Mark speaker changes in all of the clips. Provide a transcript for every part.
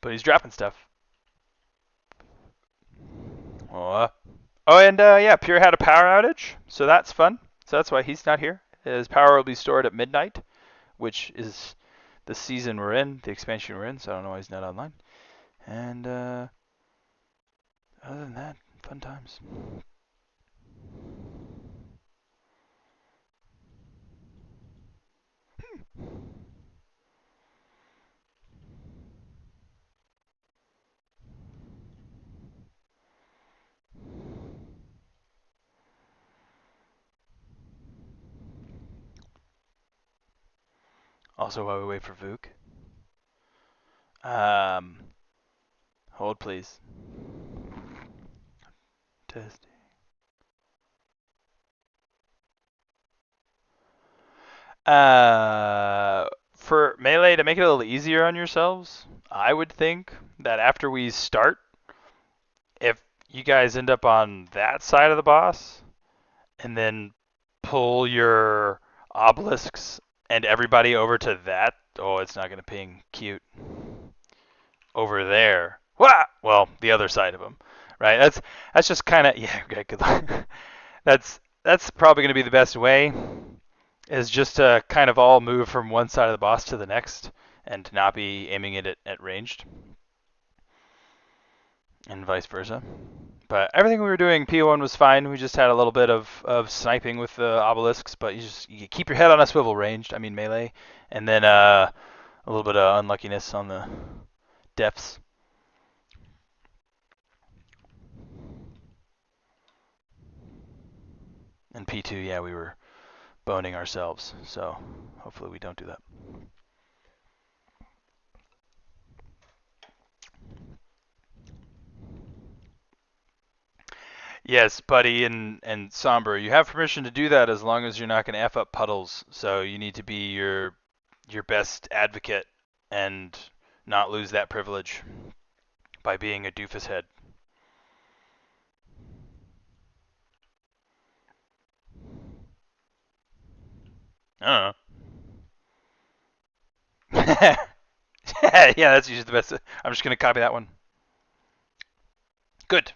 Speaker 1: But he's dropping stuff. Oh, and yeah, Pure had a power outage, so that's fun. So that's why he's not here. His power will be stored at midnight, which is the season we're in, the expansion we're in. So I don't know why he's not online. And other than that, fun times. Also, while we wait for Vuk, um, hold please. Testing. For melee to make it a little easier on yourselves, I would think that after we start, if you guys end up on that side of the boss, and then pull your obelisks and everybody over to that. Oh, it's not going to ping. Cute. Over there. Wah! Well, the other side of them, right? That's just kind of yeah. Okay, good luck. that's probably going to be the best way. Is just to kind of all move from one side of the boss to the next, and to not be aiming it at ranged, and vice versa. But everything we were doing, P1 was fine. We just had a little bit of sniping with the obelisks, but you keep your head on a swivel ranged. I mean melee, and then a little bit of unluckiness on the depths. And P2, yeah, we were boning ourselves, so hopefully we don't do that. Yes, Buddy and Somber, you have permission to do that as long as you're not going to F up puddles. So you need to be your best advocate and not lose that privilege by being a doofus head. I don't know. Yeah, that's usually the best. I'm just gonna copy that one. Good.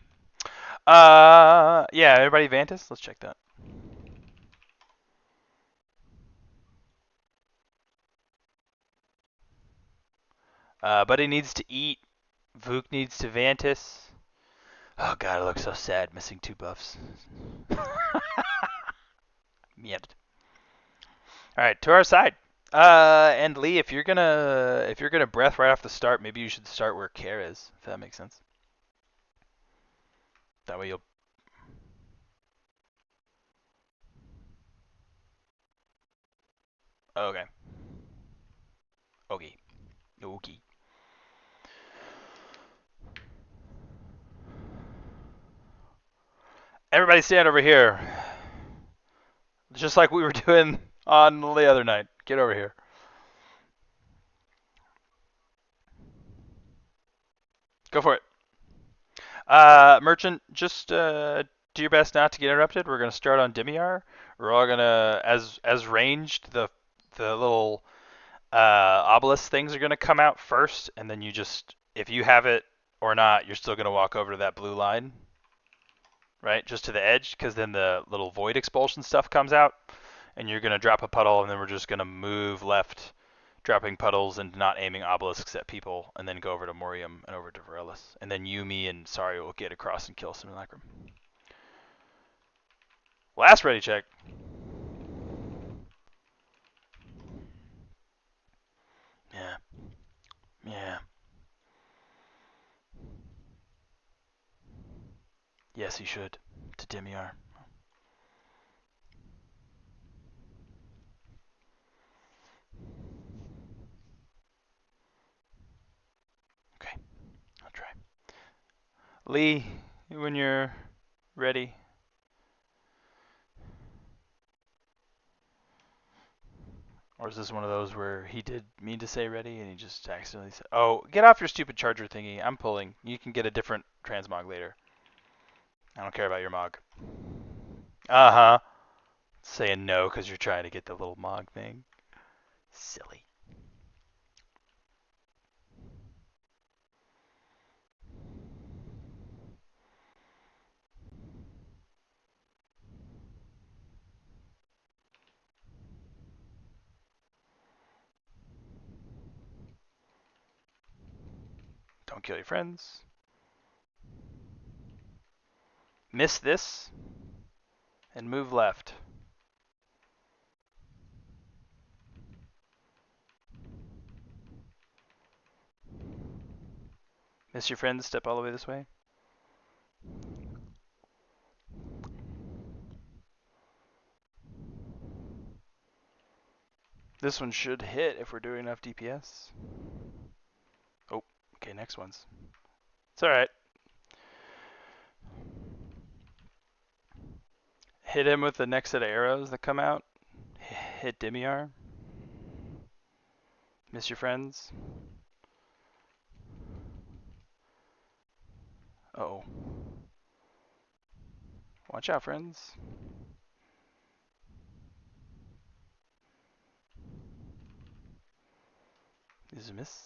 Speaker 1: Yeah, everybody Vantis? Let's check that. Buddy needs to eat. Vuk needs to Vantis. Oh god, it looks so sad missing two buffs. Yep. Alright, to our side. And Lee, if you're gonna breath right off the start, maybe you should start where Care is, if that makes sense. That way you'll okay. Okay. Okay. Everybody stand over here. Just like we were doing on the other night. Get over here. Go for it. Merchant, just do your best not to get interrupted. We're gonna start on Demiar. We're all gonna, as ranged, the little obelisk things are gonna come out first, and then you just, if you have it or not, you're still gonna walk over to that blue line, right, just to the edge, because then the little void expulsion stuff comes out, and you're gonna drop a puddle, and then we're just gonna move left, dropping puddles and not aiming obelisks at people, and then go over to Morium and over to Varellus. And then Yumi and Sari will get across and kill Simulacrum. Last ready check. Yeah. Yeah. Yes, he should. To Demiar. Okay, I'll try. Lee, when you're ready. Or is this one of those where he did mean to say ready and he just accidentally said, oh, get off your stupid charger thingy. I'm pulling. You can get a different transmog later. I don't care about your mog. Uh-huh. Saying no because you're trying to get the little mog thing. Silly. Don't kill your friends. Miss this and move left. Miss your friends, step all the way this way. This one should hit if we're doing enough DPS. Oh, okay, next one's. It's alright. Hit him with the next set of arrows that come out. Hit Demiar. Miss your friends. Uh-oh. Watch out, friends. This is a miss.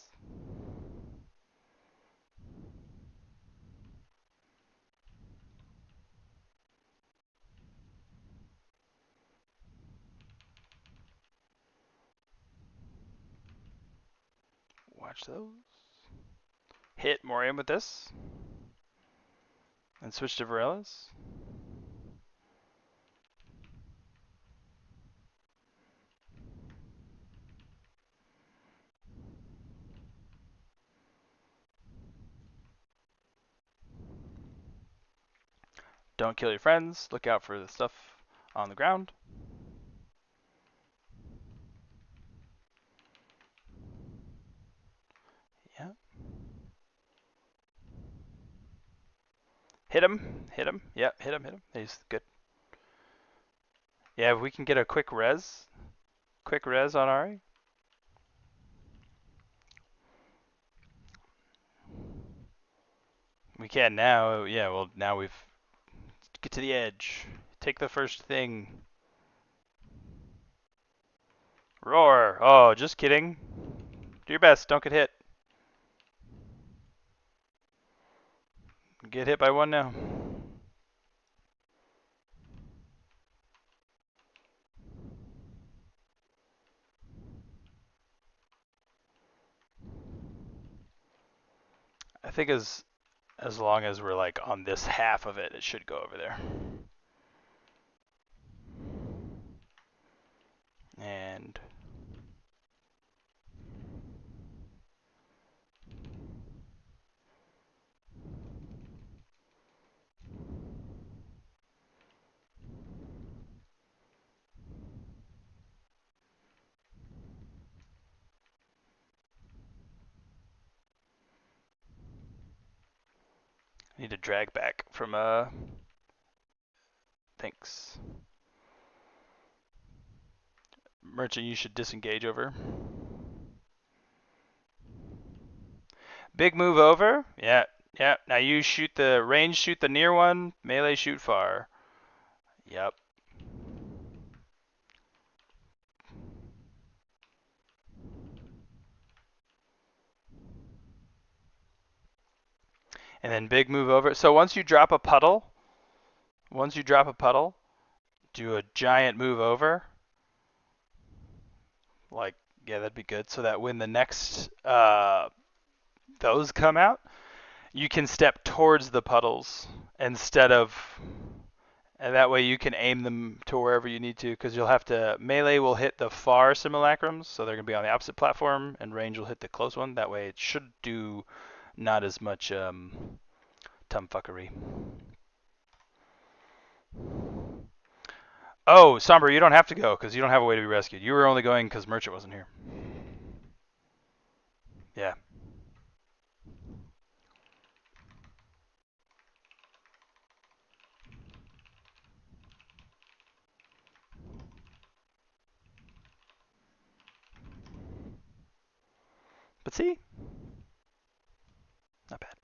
Speaker 1: Watch those. Hit Morium with this. And switch to Varela's. Don't kill your friends. Look out for the stuff on the ground. Yeah. Hit him. Hit him. Yeah, hit him. Hit him. He's good. Yeah, if we can get a quick res on Ari. We can now. Yeah, well, now we've get to the edge. Take the first thing. Roar. Oh, just kidding. Do your best. Don't get hit. Get hit by one now. I think as long as we're like on this half of it, it should go over there. And I need to drag back from thanks. Merchant, you should disengage over. Big move over. Yeah, yeah. Now you shoot the range, shoot the near one. Melee, shoot far. Yep. And then big move over. So once you drop a puddle, do a giant move over. Like, yeah, that'd be good. So that when the next those come out, you can step towards the puddles instead of, and that way you can aim them to wherever you need to, because you'll have to, melee will hit the far simulacrums, so they're going to be on the opposite platform, and range will hit the close one. That way it should do not as much tumfuckery. Oh, Somber, you don't have to go, because you don't have a way to be rescued. You were only going because Merchant wasn't here. Yeah. But see? Not bad.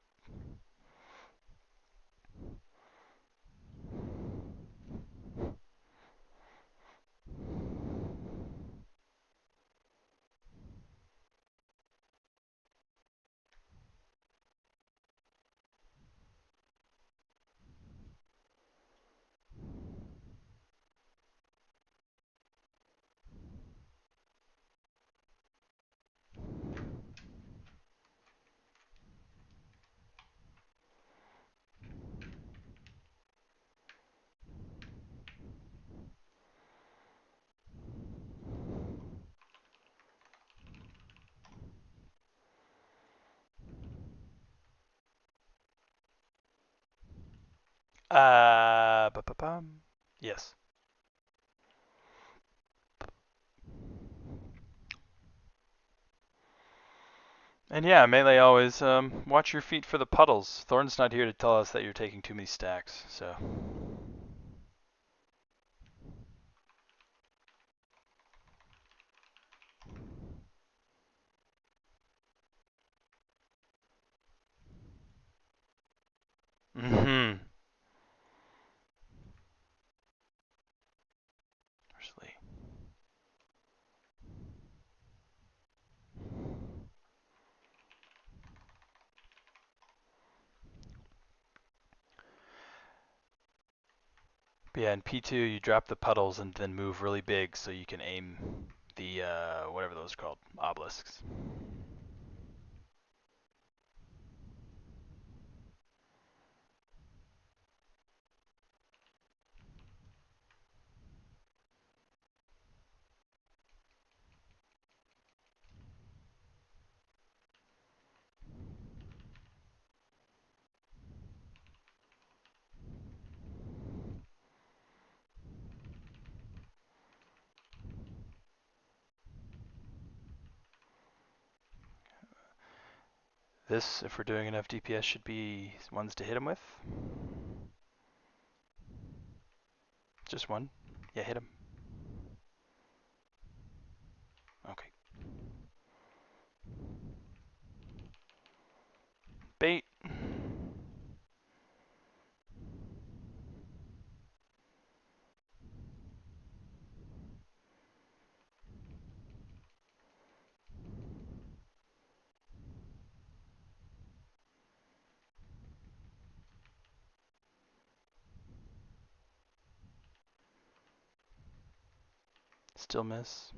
Speaker 1: Yes. And yeah, melee always watch your feet for the puddles. Thorn's not here to tell us that you're taking too many stacks, so. Mm-hmm. Where's Lee? But yeah, in P2 you drop the puddles and then move really big so you can aim the whatever those are called, obelisks. This, if we're doing enough DPS, should be ones to hit him with. Just one. Yeah, hit him. Okay. Bait. Still miss.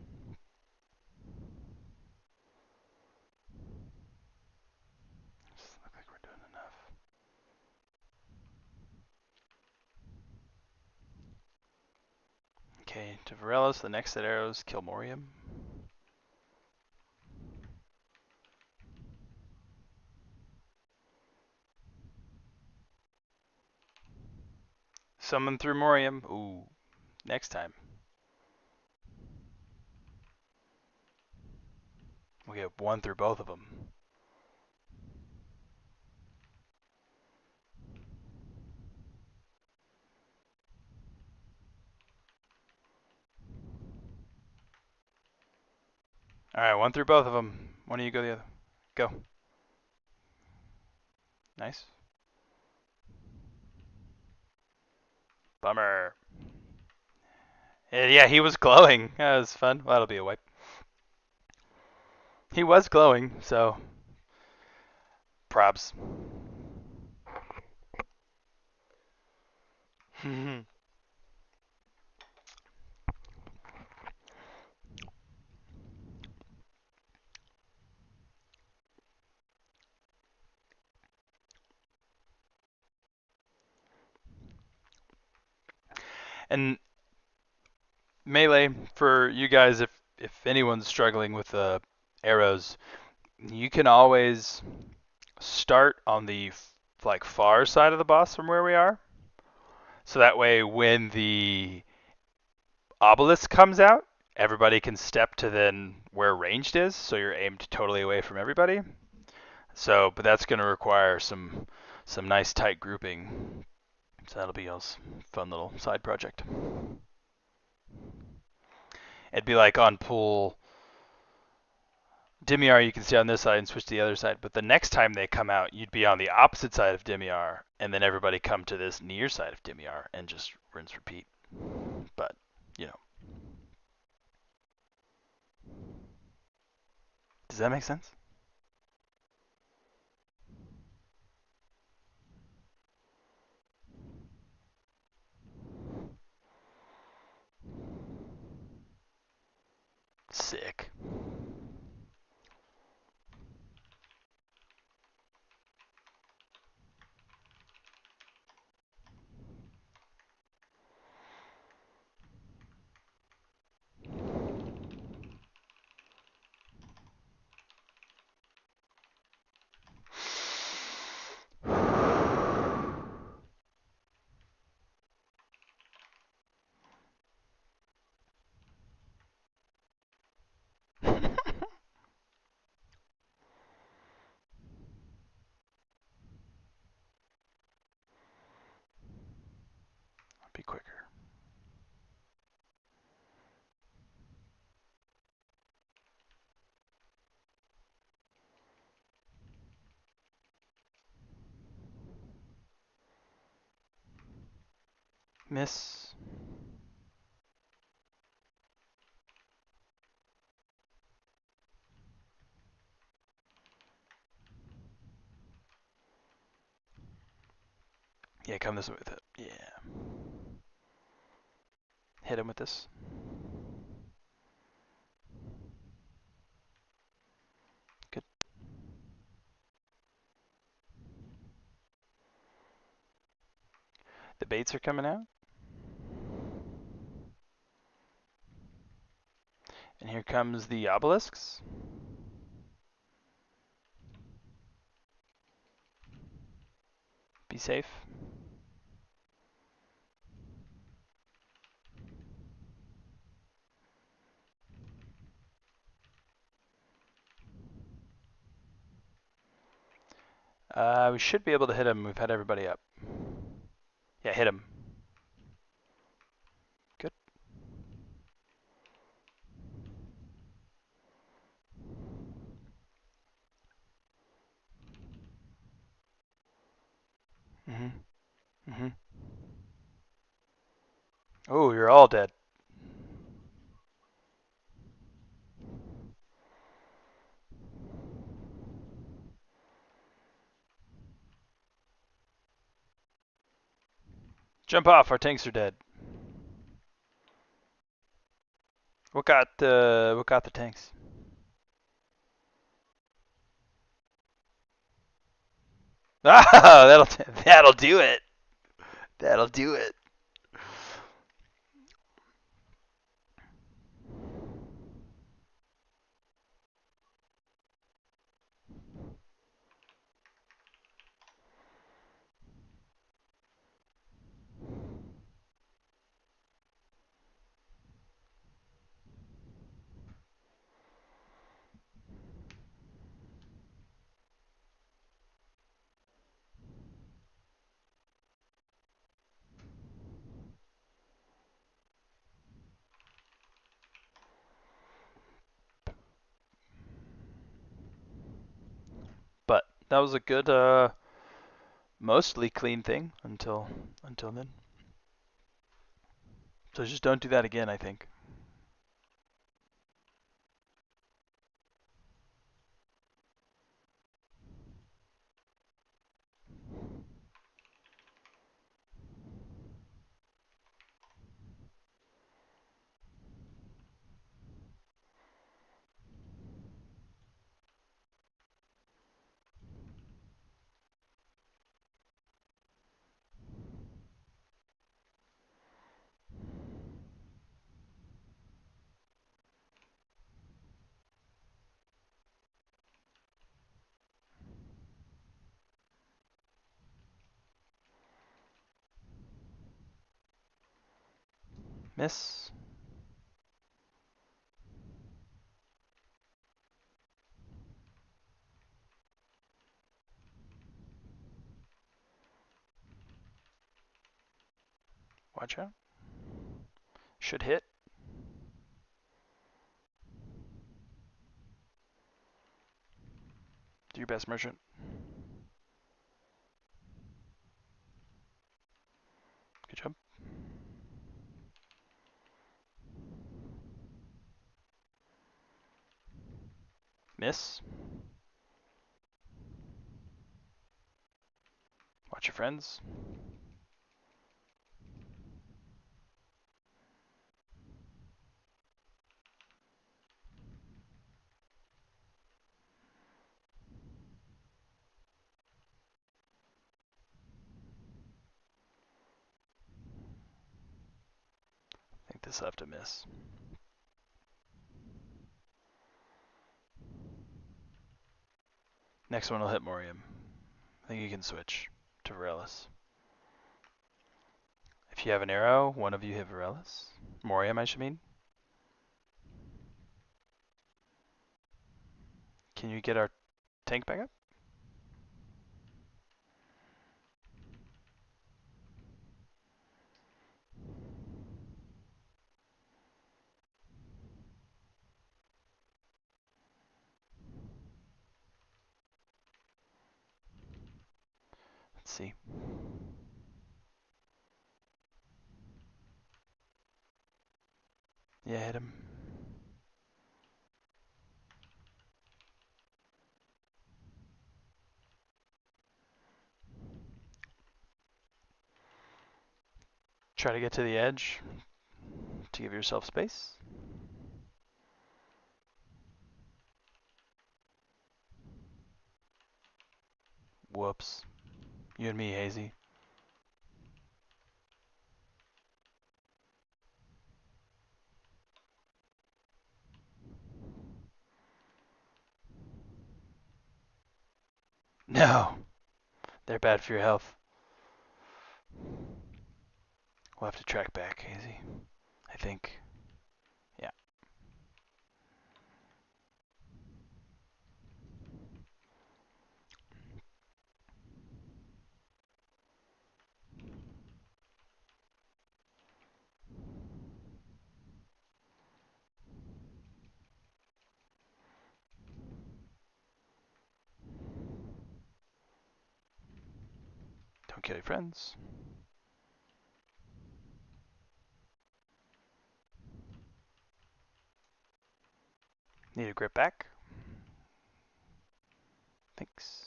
Speaker 1: Doesn't look like we're doing enough. Okay, to Varellos, the next set arrows, kill Morium. Summon through Morium. Ooh, next time. We get one through both of them. Alright, one through both of them. One of you go the other. Go. Nice. Bummer. Yeah, he was glowing. That was fun. Well, that'll be a wipe. He was glowing, so props. And melee for you guys, if anyone's struggling with arrows, you can always start on the like far side of the boss from where we are. So that way, when the obelisk comes out, everybody can step to then where ranged is, so you're aimed totally away from everybody. So, but that's going to require some nice tight grouping. So that'll be a fun little side project. It'd be like on pool Dimiar, you can stay on this side and switch to the other side. But the next time they come out, you'd be on the opposite side of Dimiar, and then everybody come to this near side of Dimiar and just rinse repeat. But, you know. Does that make sense? Sick. Miss. Yeah, come this way with it. Yeah. Hit him with this. Good. The baits are coming out. And here comes the obelisks. Be safe. We should be able to hit him. We've had everybody up. Yeah, hit him. Good. Mm-hmm. Oh, you're all dead. Jump off. Our tanks are dead. What got the tanks? Ah, that'll do it. That'll do it. But that was a good, mostly clean thing until then. So just don't do that again, I think. Miss. Watch out. Should hit. Do your best, merchant. Good job. Miss. Watch your friends. I think this will have to miss. Next one will hit Morium. I think you can switch to Varellus. If you have an arrow, one of you hit Varellus. Morium, I should mean. Can you get our tank back up? Let's see. Yeah, hit him. Try to get to the edge to give yourself space. Whoops. You and me, Hazy. No. They're bad for your health. We'll have to track back, Hazy. I think. Yeah. Don't kill your friends. Need a grip back. Thanks.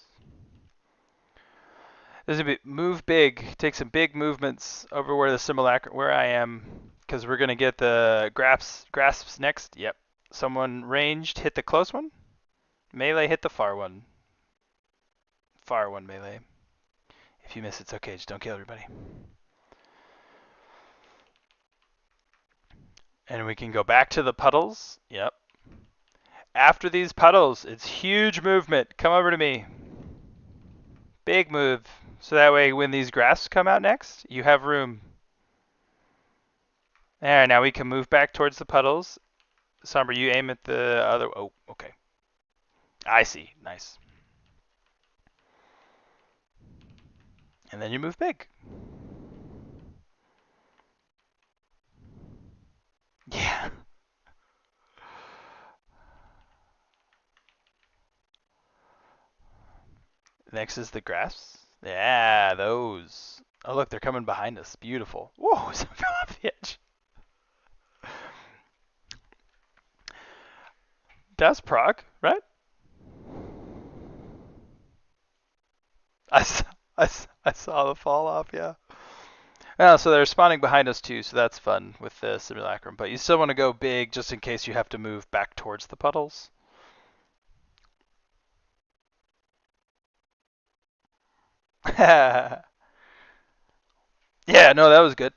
Speaker 1: There's a bit move big. Take some big movements over where the simulacrum, where I am, because we're gonna get the grasps next. Yep. Someone ranged hit the close one. Melee hit the far one. Far one melee. If you miss, it's okay. Just don't kill everybody. And we can go back to the puddles. Yep. After these puddles, it's huge movement. Come over to me. Big move. So that way when these grasps come out next, you have room. There, now we can move back towards the puddles. Somber, you aim at the other. Oh, okay. I see. Nice. And then you move big. Yeah. Next is the grasps. Yeah, those. Oh, look, they're coming behind us. Beautiful. Whoa, someone fell off the edge. That's proc, right? I saw the fall off, yeah. Oh, so they're spawning behind us too, so that's fun with the simulacrum. But you still want to go big just in case you have to move back towards the puddles. Yeah, no, that was good.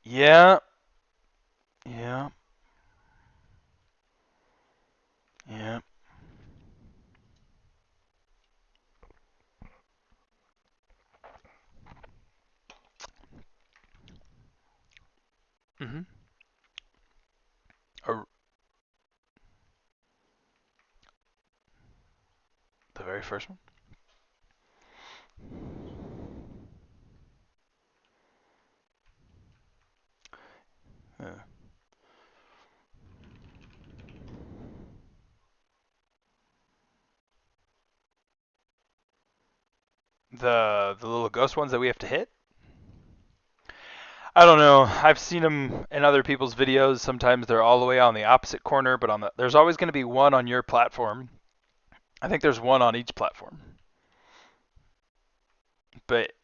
Speaker 1: Yeah, yeah, yeah. Mhm. Or the very first one. Yeah. The little ghost ones that we have to hit. I don't know. I've seen them in other people's videos. Sometimes they're all the way on the opposite corner, but there's always going to be one on your platform. I think there's one on each platform.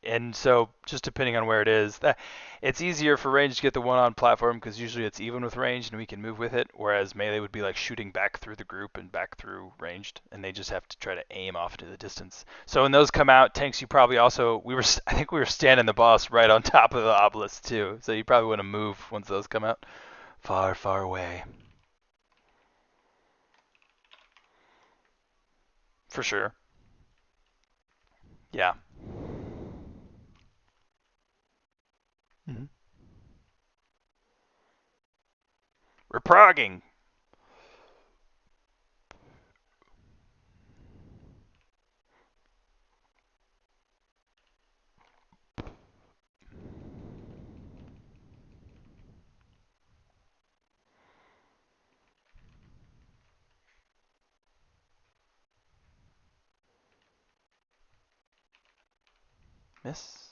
Speaker 1: And so just depending on where it is, it's easier for range to get the one on platform because usually it's even with ranged and we can move with it. Whereas melee would be like shooting back through the group and back through ranged, and they just have to try to aim off to the distance. So when those come out, tanks, you probably also I think we were standing the boss right on top of the obelisk too. So you probably want to move once those come out, far, far away. For sure. Yeah. Mm-hmm. We're progging. Miss.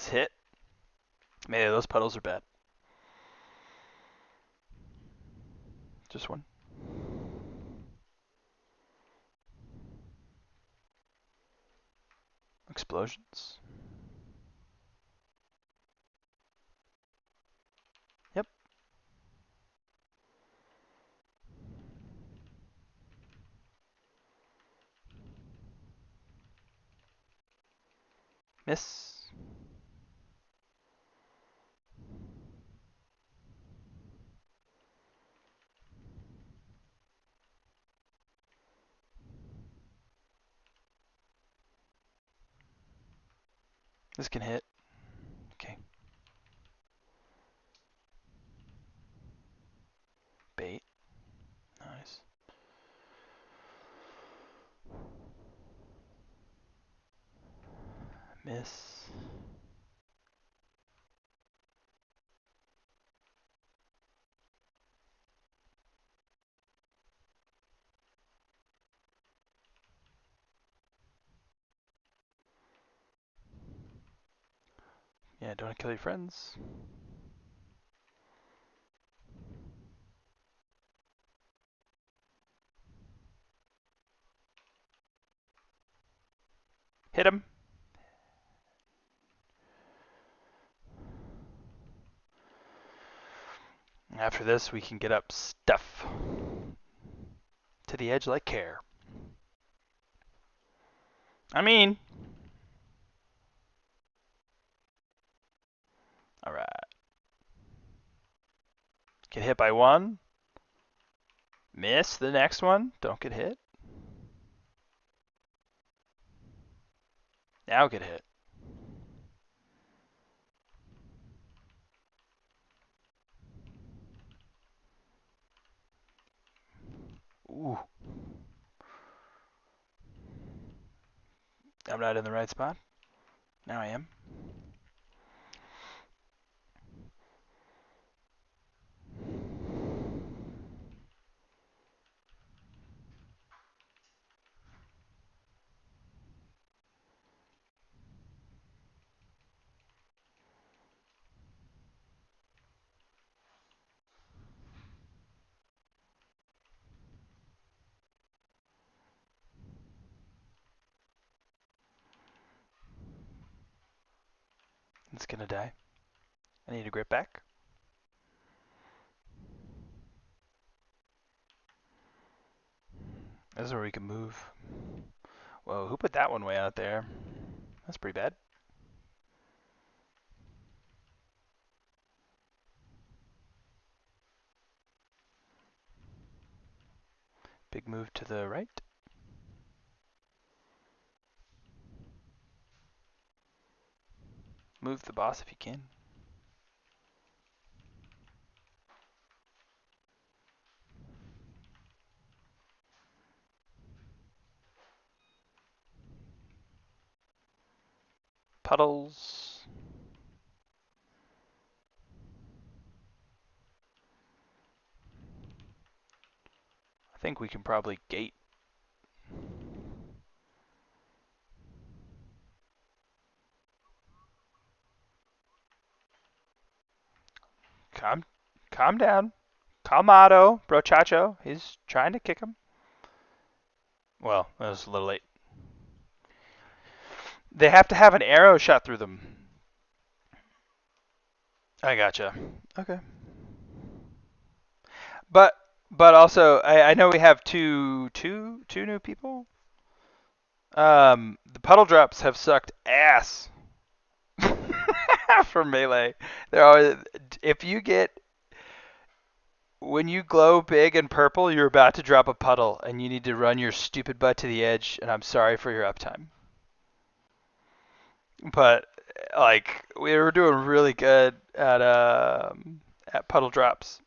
Speaker 1: Let's hit. Man, those puddles are bad. Just one. Explosions. Yep. Miss. This can hit. Okay. Bait. Nice. Miss. Yeah, don't kill your friends. Hit him. After this, we can get up stuff to the edge like care. I mean, all right. Get hit by one. Miss the next one. Don't get hit. Now get hit. Ooh. I'm not in the right spot. Now I am. It's gonna die. I need a grip back. This is where we can move. Whoa, who put that one way out there? That's pretty bad. Big move to the right. Move the boss if you can. Puddles. I think we can probably gate. Calm down. Calmado, brochacho. He's trying to kick him. Well, that was a little late. They have to have an arrow shot through them. I gotcha. Okay. But also I know we have two new people. The puddle drops have sucked ass for melee. They're always if you get when you glow big and purple, you're about to drop a puddle, and you need to run your stupid butt to the edge. And I'm sorry for your uptime. But like we were doing really good at puddle drops.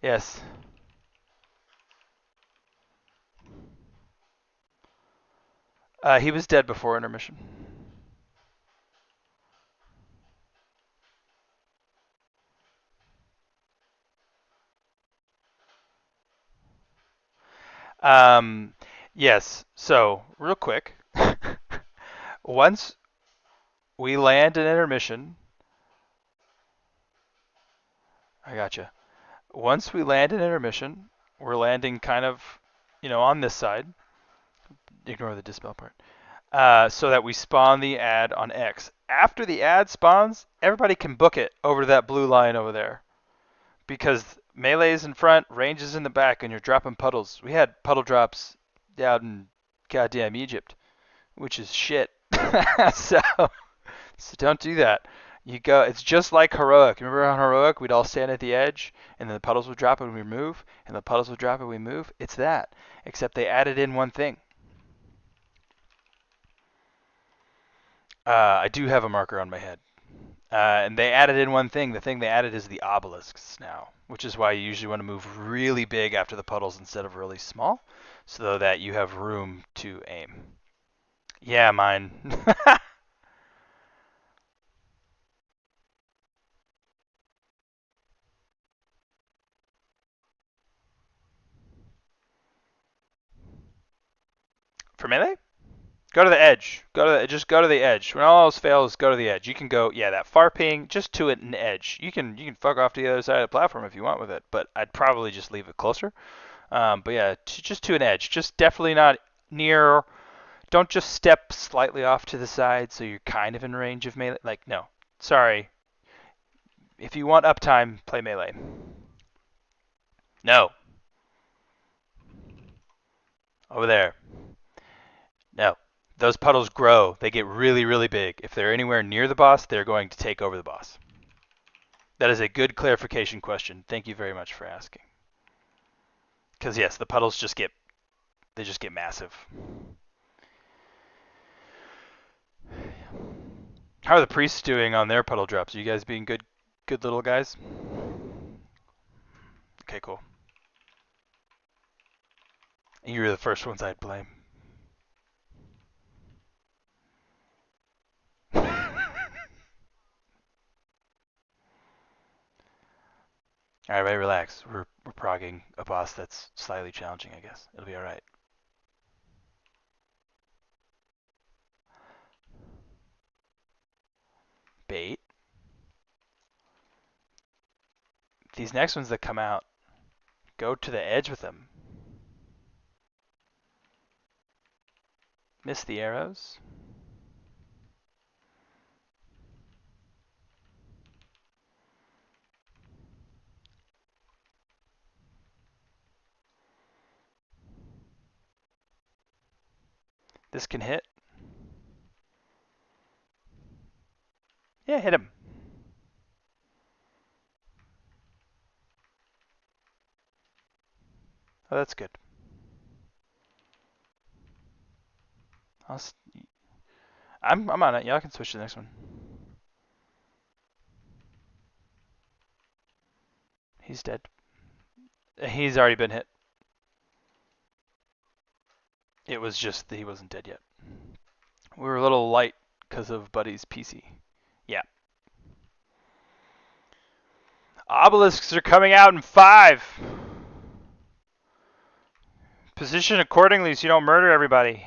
Speaker 1: Yes. He was dead before intermission. Yes. So real quick, Once we land an intermission, I gotcha. Once we land an intermission, we're landing kind of, on this side. Ignore the dispel part. So that we spawn the ad on X. After the ad spawns, everybody can book it over to that blue line over there. Because melee is in front, range is in the back, and you're dropping puddles. We had puddle drops out in goddamn Egypt, which is shit. so, so don't do that. You go. It's just like Heroic. Remember on Heroic, we'd all stand at the edge, and then the puddles would drop and we move, and the puddles would drop and we move. It's that, except they added in one thing. I do have a marker on my head. And they added in one thing. The thing they added is the obelisks now, which is why you usually want to move really big after the puddles instead of really small, so that you have room to aim. Yeah, mine. For melee? Go to the edge. Just go to the edge. When all else fails, go to the edge. You can go, yeah, that far ping, just to an edge. You can fuck off to the other side of the platform if you want with it, but I'd probably just leave it closer. But yeah, just to an edge. Just definitely not near. Don't just step slightly off to the side so you're kind of in range of melee. Like, no. Sorry. If you want uptime, play melee. No. Over there. No. Those puddles grow. They get really, really big. If they're anywhere near the boss, they're going to take over the boss. That is a good clarification question. Thank you very much for asking. Because yes, the puddles just get massive. How are the priests doing on their puddle drops? Are you guys being good little guys? Okay, cool. You were the first ones I'd blame. All right, relax. We're progging a boss that's slightly challenging, I guess. It'll be all right. Bait. These next ones that come out, go to the edge with them. Miss the arrows. This can hit. Yeah, hit him. Oh, that's good. I'm on it. Y'all can switch to the next one. He's dead. He's already been hit. It was just that he wasn't dead yet. We were a little light because of Buddy's PC. Yeah. Obelisks are coming out in 5. Position accordingly so you don't murder everybody.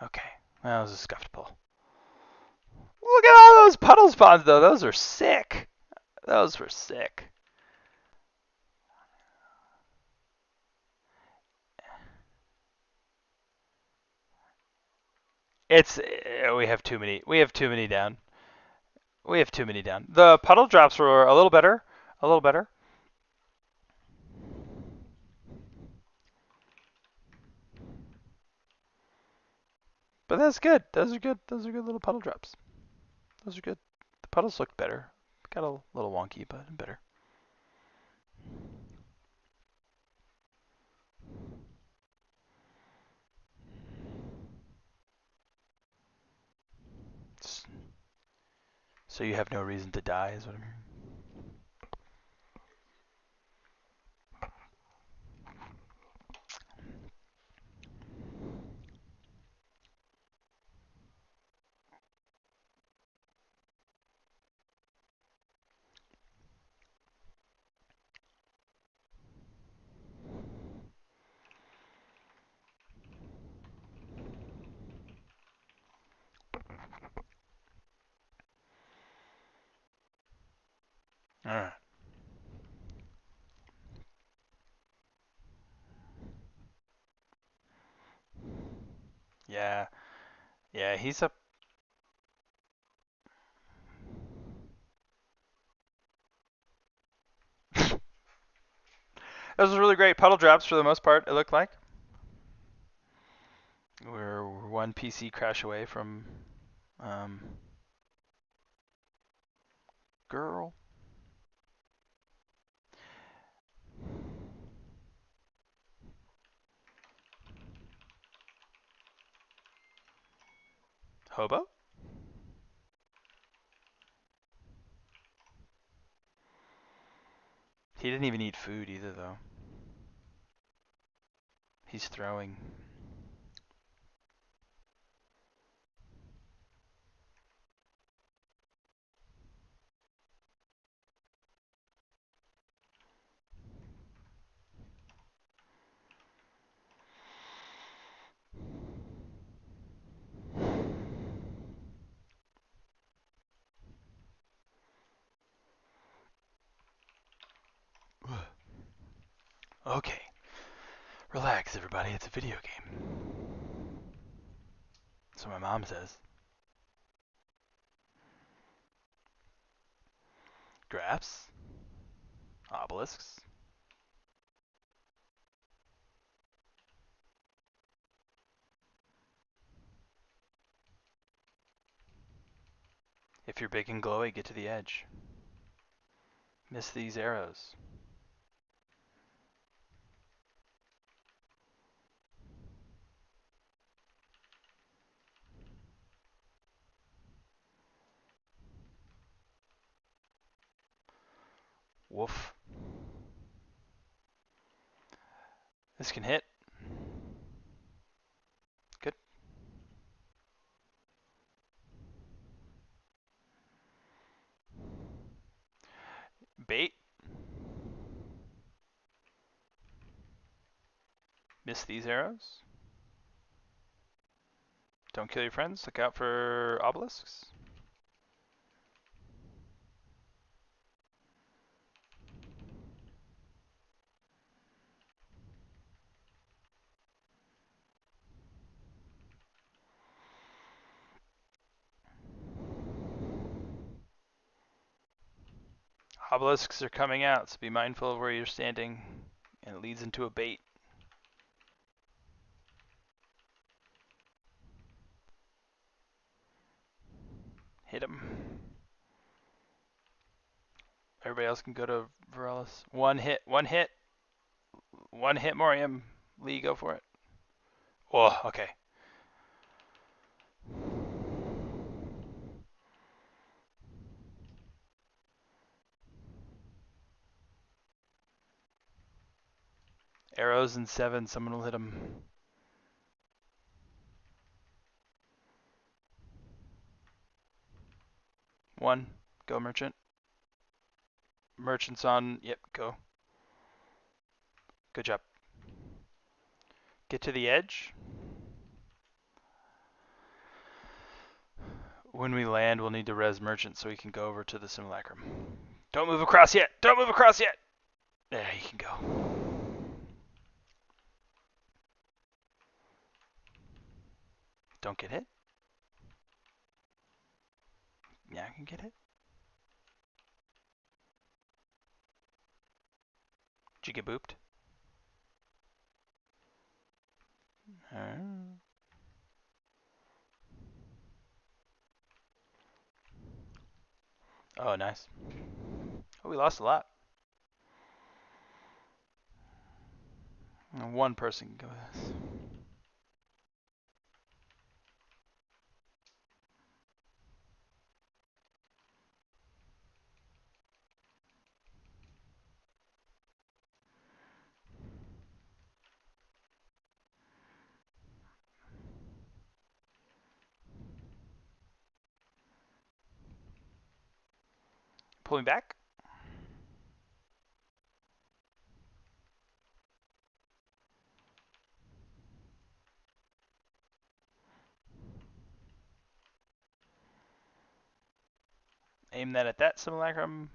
Speaker 1: Okay. That was a scuffed pull. Look at all those puddle spawns, though. Those are sick. Those were sick. It's we have too many. We have too many down. We have too many down. The puddle drops were a little better. A little better. But that's good. Those are good. Those are good little puddle drops. Those are good. The puddles looked better. Got a little wonky, but better. So you have no reason to die, is what I'm hearing. Alright. Yeah. Yeah, he's up. Those were really great puddle drops for the most part, it looked like. We're one PC crash away from um, girl. Hobo? He didn't even eat food either, though. He's throwing. Okay. Relax, everybody. It's a video game. So my mom says. Graphs. Obelisks. If you're big and glowy, get to the edge. Miss these arrows. Woof. This can hit. Good. Bait. Miss these arrows. Don't kill your friends. Look out for obelisks. Obelisks are coming out, so be mindful of where you're standing. And it leads into a bait. Hit him. Everybody else can go to Varellis. One hit. One hit. One hit, Morium. Lee, go for it. Oh, okay. Arrows in 7. Someone will hit him. One. Go, Merchant. Merchant's on. Yep, go. Good job. Get to the edge. When we land, we'll need to res Merchant so we can go over to the Simulacrum. Don't move across yet. Don't move across yet. There, you can go. Don't get hit. Yeah, I can get hit. Did you get booped? Oh, nice. Oh, we lost a lot. One person can go with this. Pulling back. Aim that at that Simulacrum.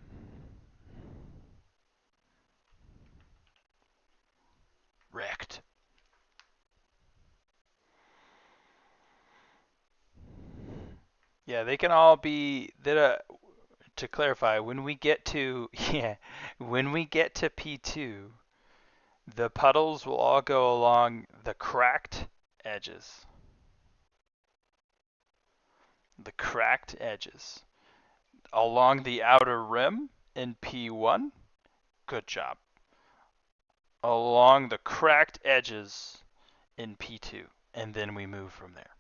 Speaker 1: Yeah, they can all be that. To clarify, when we get to yeah, when we get to P2, the puddles will all go along the cracked edges. The cracked edges. Along the outer rim in P1. Good job. Along the cracked edges in P2. And then we move from there.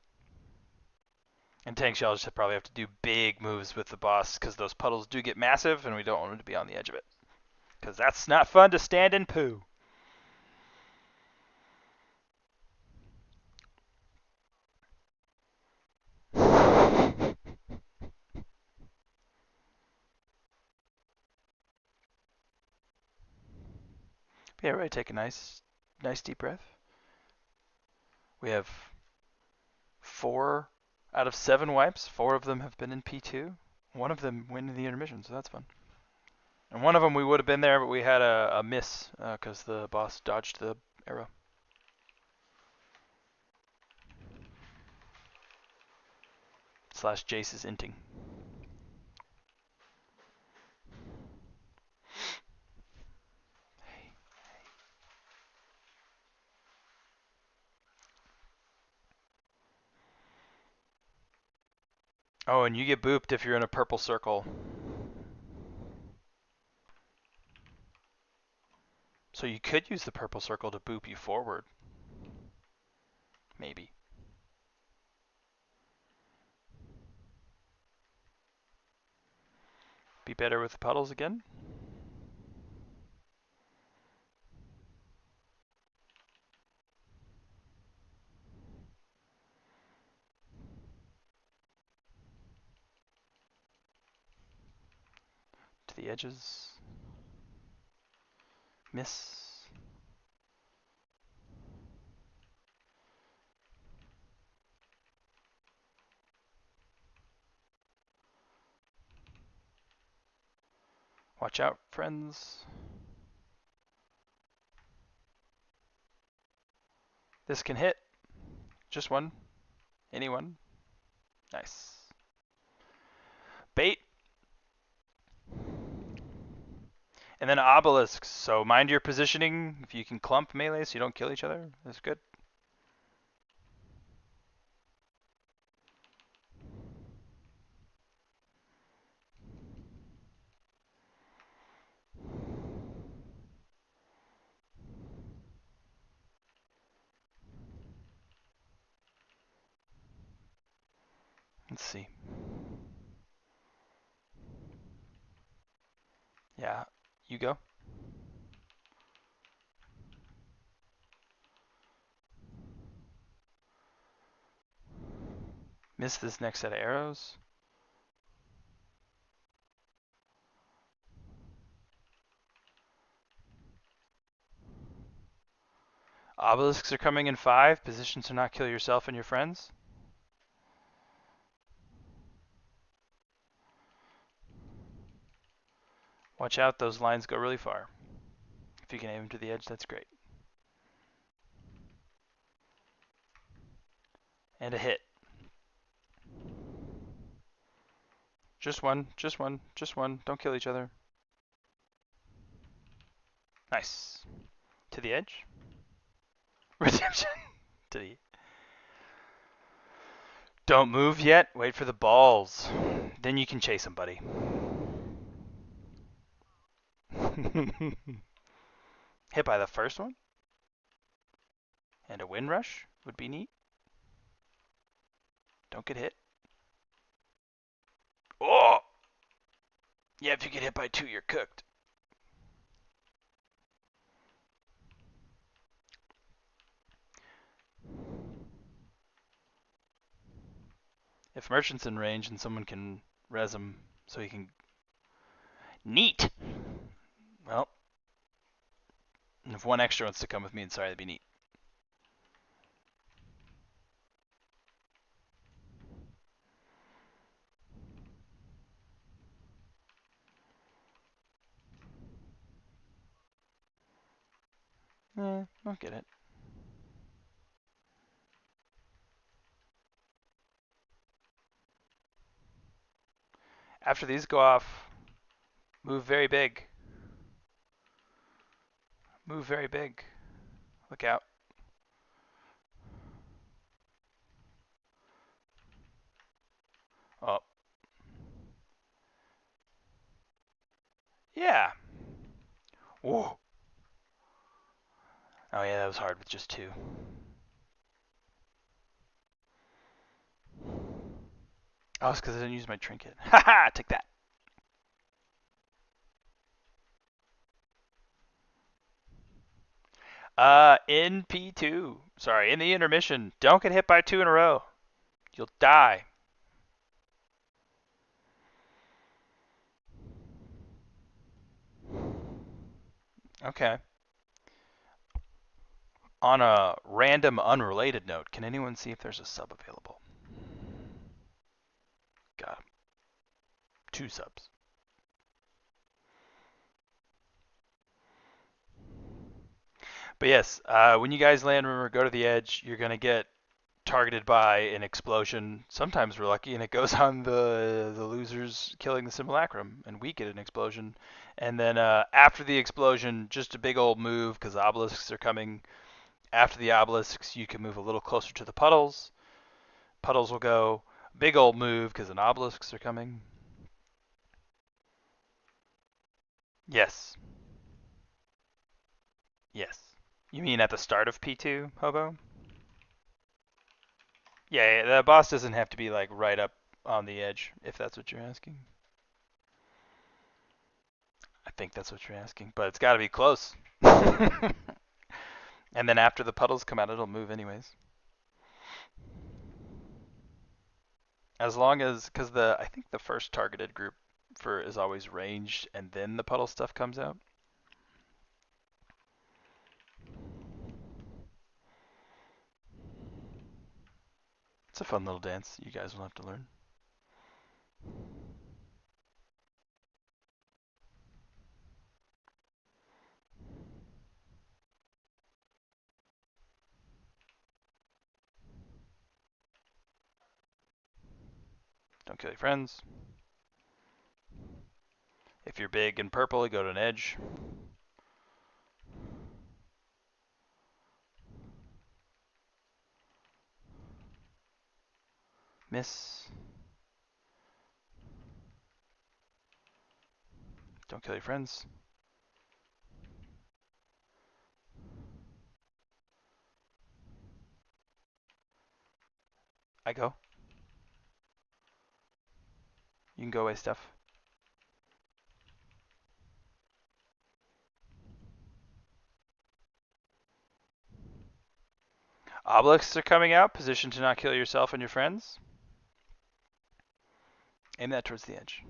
Speaker 1: And tank shells probably have to do big moves with the boss because those puddles do get massive and we don't want them to be on the edge of it. Because that's not fun to stand and poo. Yeah, right. Take a nice deep breath. We have 4 out of 7 wipes. 4 of them have been in P2. One of them went in the intermission, so that's fun. And one of them we would have been there, but we had a miss because the boss dodged the arrow. Slash Jace's inting. Oh, and you get booped if you're in a purple circle. So you could use the purple circle to boop you forward. Maybe. Be better with the puddles again. To the edges. Miss. Watch out, friends. This can hit. Just one. Anyone. Nice. Bait. And then obelisks. So mind your positioning. If you can clump melee so you don't kill each other, that's good. Let's see. Yeah, you go. Miss this next set of arrows. Obelisks are coming in 5. Position to not kill yourself and your friends. Watch out, those lines go really far. If you can aim them to the edge, that's great. And a hit. Just one, just one, just one. Don't kill each other. Nice. To the edge. Redemption. To the... Don't move yet. Wait for the balls. Then you can chase them, buddy. Hit by the first one. And a wind rush would be neat. Don't get hit. Oh! Yeah, if you get hit by 2, you're cooked. If Merchant's in range and someone can res him so he can... Neat! Well, if one extra wants to come with me, sorry, that'd be neat. I'll get it. After these go off, move very big. Move very big. Look out. Oh. Yeah. Whoa. Oh yeah, that was hard with just two. Oh, it's because I didn't use my trinket. Haha, take that. In P2. Sorry, in the intermission. Don't get hit by two in a row. You'll die. Okay. On a random, unrelated note, can anyone see if there's a sub available? Got him. 2 subs. But yes, when you guys land, remember, go to the edge. You're going to get targeted by an explosion. Sometimes we're lucky and it goes on the losers killing the simulacrum, and we get an explosion. And then after the explosion, just a big old move because obelisks are coming. After the obelisks, you can move a little closer to the puddles. Puddles will go. Big old move because an obelisks are coming. Yes. Yes. You mean at the start of P2, Hobo? Yeah, the boss doesn't have to be like right up on the edge, if that's what you're asking. I think that's what you're asking, but it's got to be close. And then after the puddles come out, it'll move anyways. As long as, because I think the first targeted group for is always ranged, and then the puddle stuff comes out. It's a fun little dance. You guys will have to learn. Don't kill your friends. If you're big and purple, you go to an edge. Miss. Don't kill your friends. I go. You can go away, Steph. Obelisks are coming out. Position to not kill yourself and your friends. Aim that towards the edge.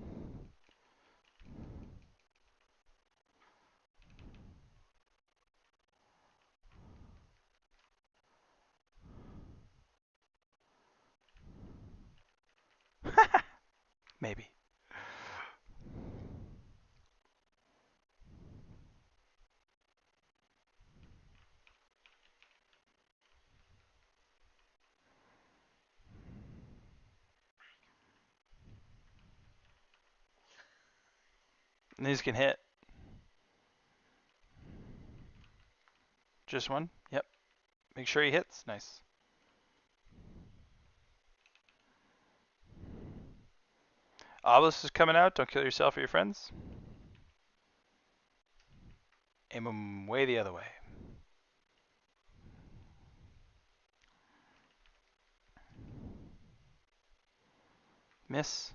Speaker 1: Maybe. And these can hit. Just one? Yep. Make sure he hits. Nice. Obelisk is coming out. Don't kill yourself or your friends. Aim them way the other way. Miss.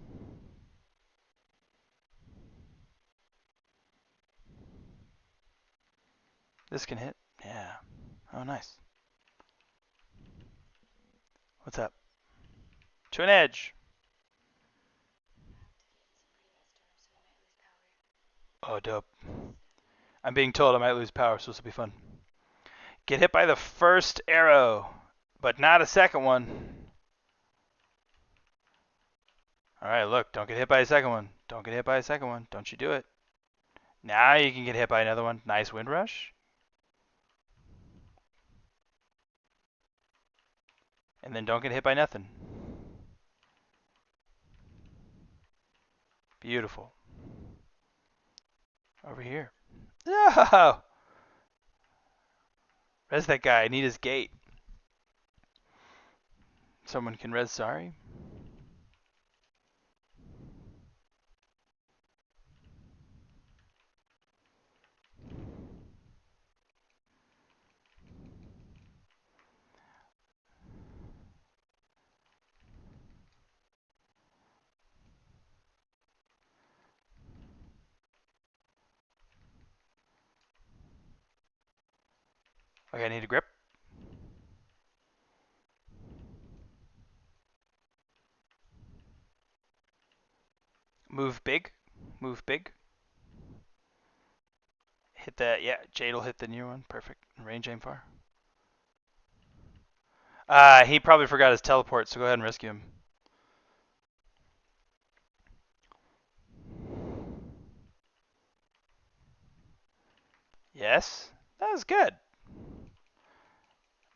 Speaker 1: This can hit. Yeah. Oh, nice. What's up? To an edge. Oh, dope. I'm being told I might lose power, so this will be fun. Get hit by the first arrow, but not a second one. Alright, look, don't get hit by a second one. Don't get hit by a second one. Don't you do it. Now you can get hit by another one. Nice wind rush. And then don't get hit by nothing. Beautiful. Over here. No! Res that guy. I need his gate. Someone can res sorry. Okay, I need a grip. Move big. Move big. Hit that. Yeah, Jade will hit the near one. Perfect. Range aim far. He probably forgot his teleport, so go ahead and rescue him. Yes, that was good.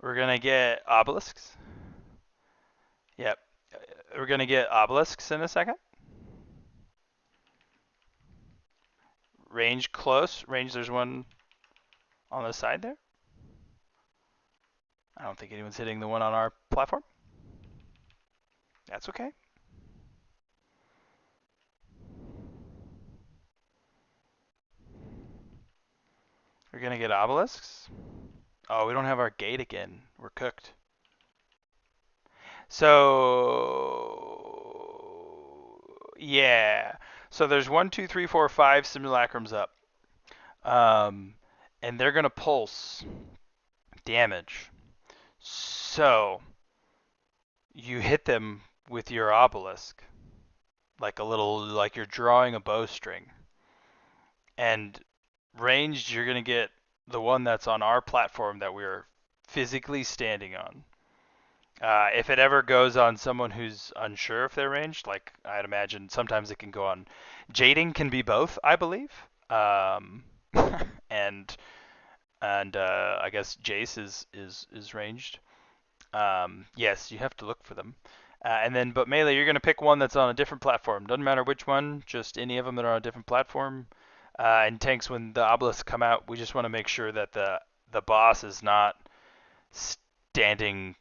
Speaker 1: We're gonna get obelisks. Yep. We're gonna get obelisks in a second. Range close. Range, there's one on the side there. I don't think anyone's hitting the one on our platform. That's okay. We're gonna get obelisks. Oh, we don't have our gate again. We're cooked. So yeah. So there's 1, 2, 3, 4, 5 simulacrums up. And they're gonna pulse damage. So you hit them with your obelisk, like like you're drawing a bowstring. And ranged, you're gonna get the one that's on our platform that we're physically standing on. If it ever goes on someone who's unsure if they're ranged, like I'd imagine sometimes it can go on. Jading can be both, I believe. And I guess Jace is ranged. Yes, you have to look for them. And then, but melee, you're gonna pick one that's on a different platform. Doesn't matter which one, just any of them that are on a different platform. And tanks, when the obelisks come out, we just want to make sure that the boss is not standing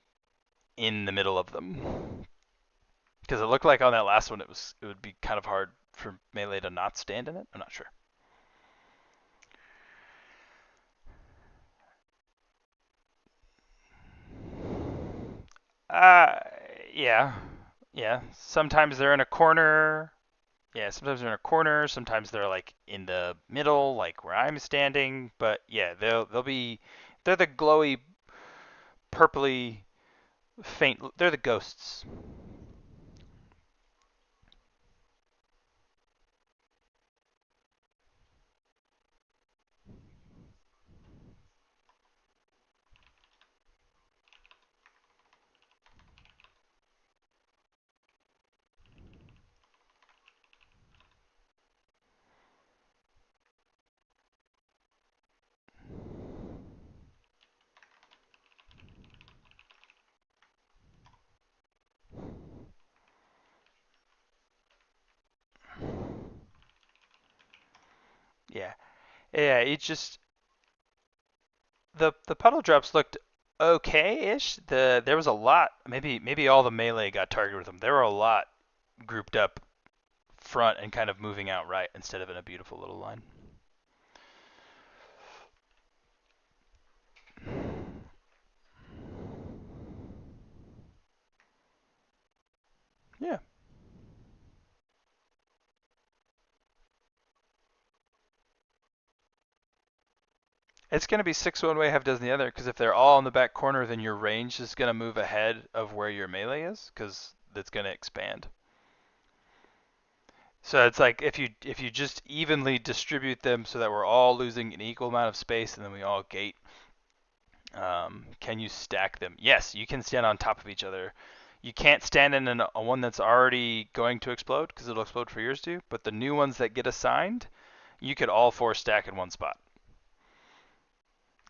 Speaker 1: in the middle of them. Because it looked like on that last one, it would be kind of hard for melee to not stand in it. I'm not sure. Uh, yeah, yeah. Sometimes they're in a corner. Yeah, sometimes they're in a corner. Sometimes they're like in the middle, like where I'm standing. But yeah, they're the glowy, purpley, faint. They're the ghosts. Yeah, yeah. It's just the puddle drops looked okay-ish. There was a lot. Maybe all the melee got targeted with them. There were a lot grouped up front and kind of moving out right instead of in a beautiful little line. Yeah. It's going to be 6 one way, half dozen the other, because if they're all in the back corner, then your range is going to move ahead of where your melee is, because that's going to expand. So it's like if you just evenly distribute them so that we're all losing an equal amount of space and then we all gate, can you stack them? Yes, you can stand on top of each other. You can't stand in a one that's already going to explode because it'll explode for yours too. But the new ones that get assigned, you could all 4 stack in one spot.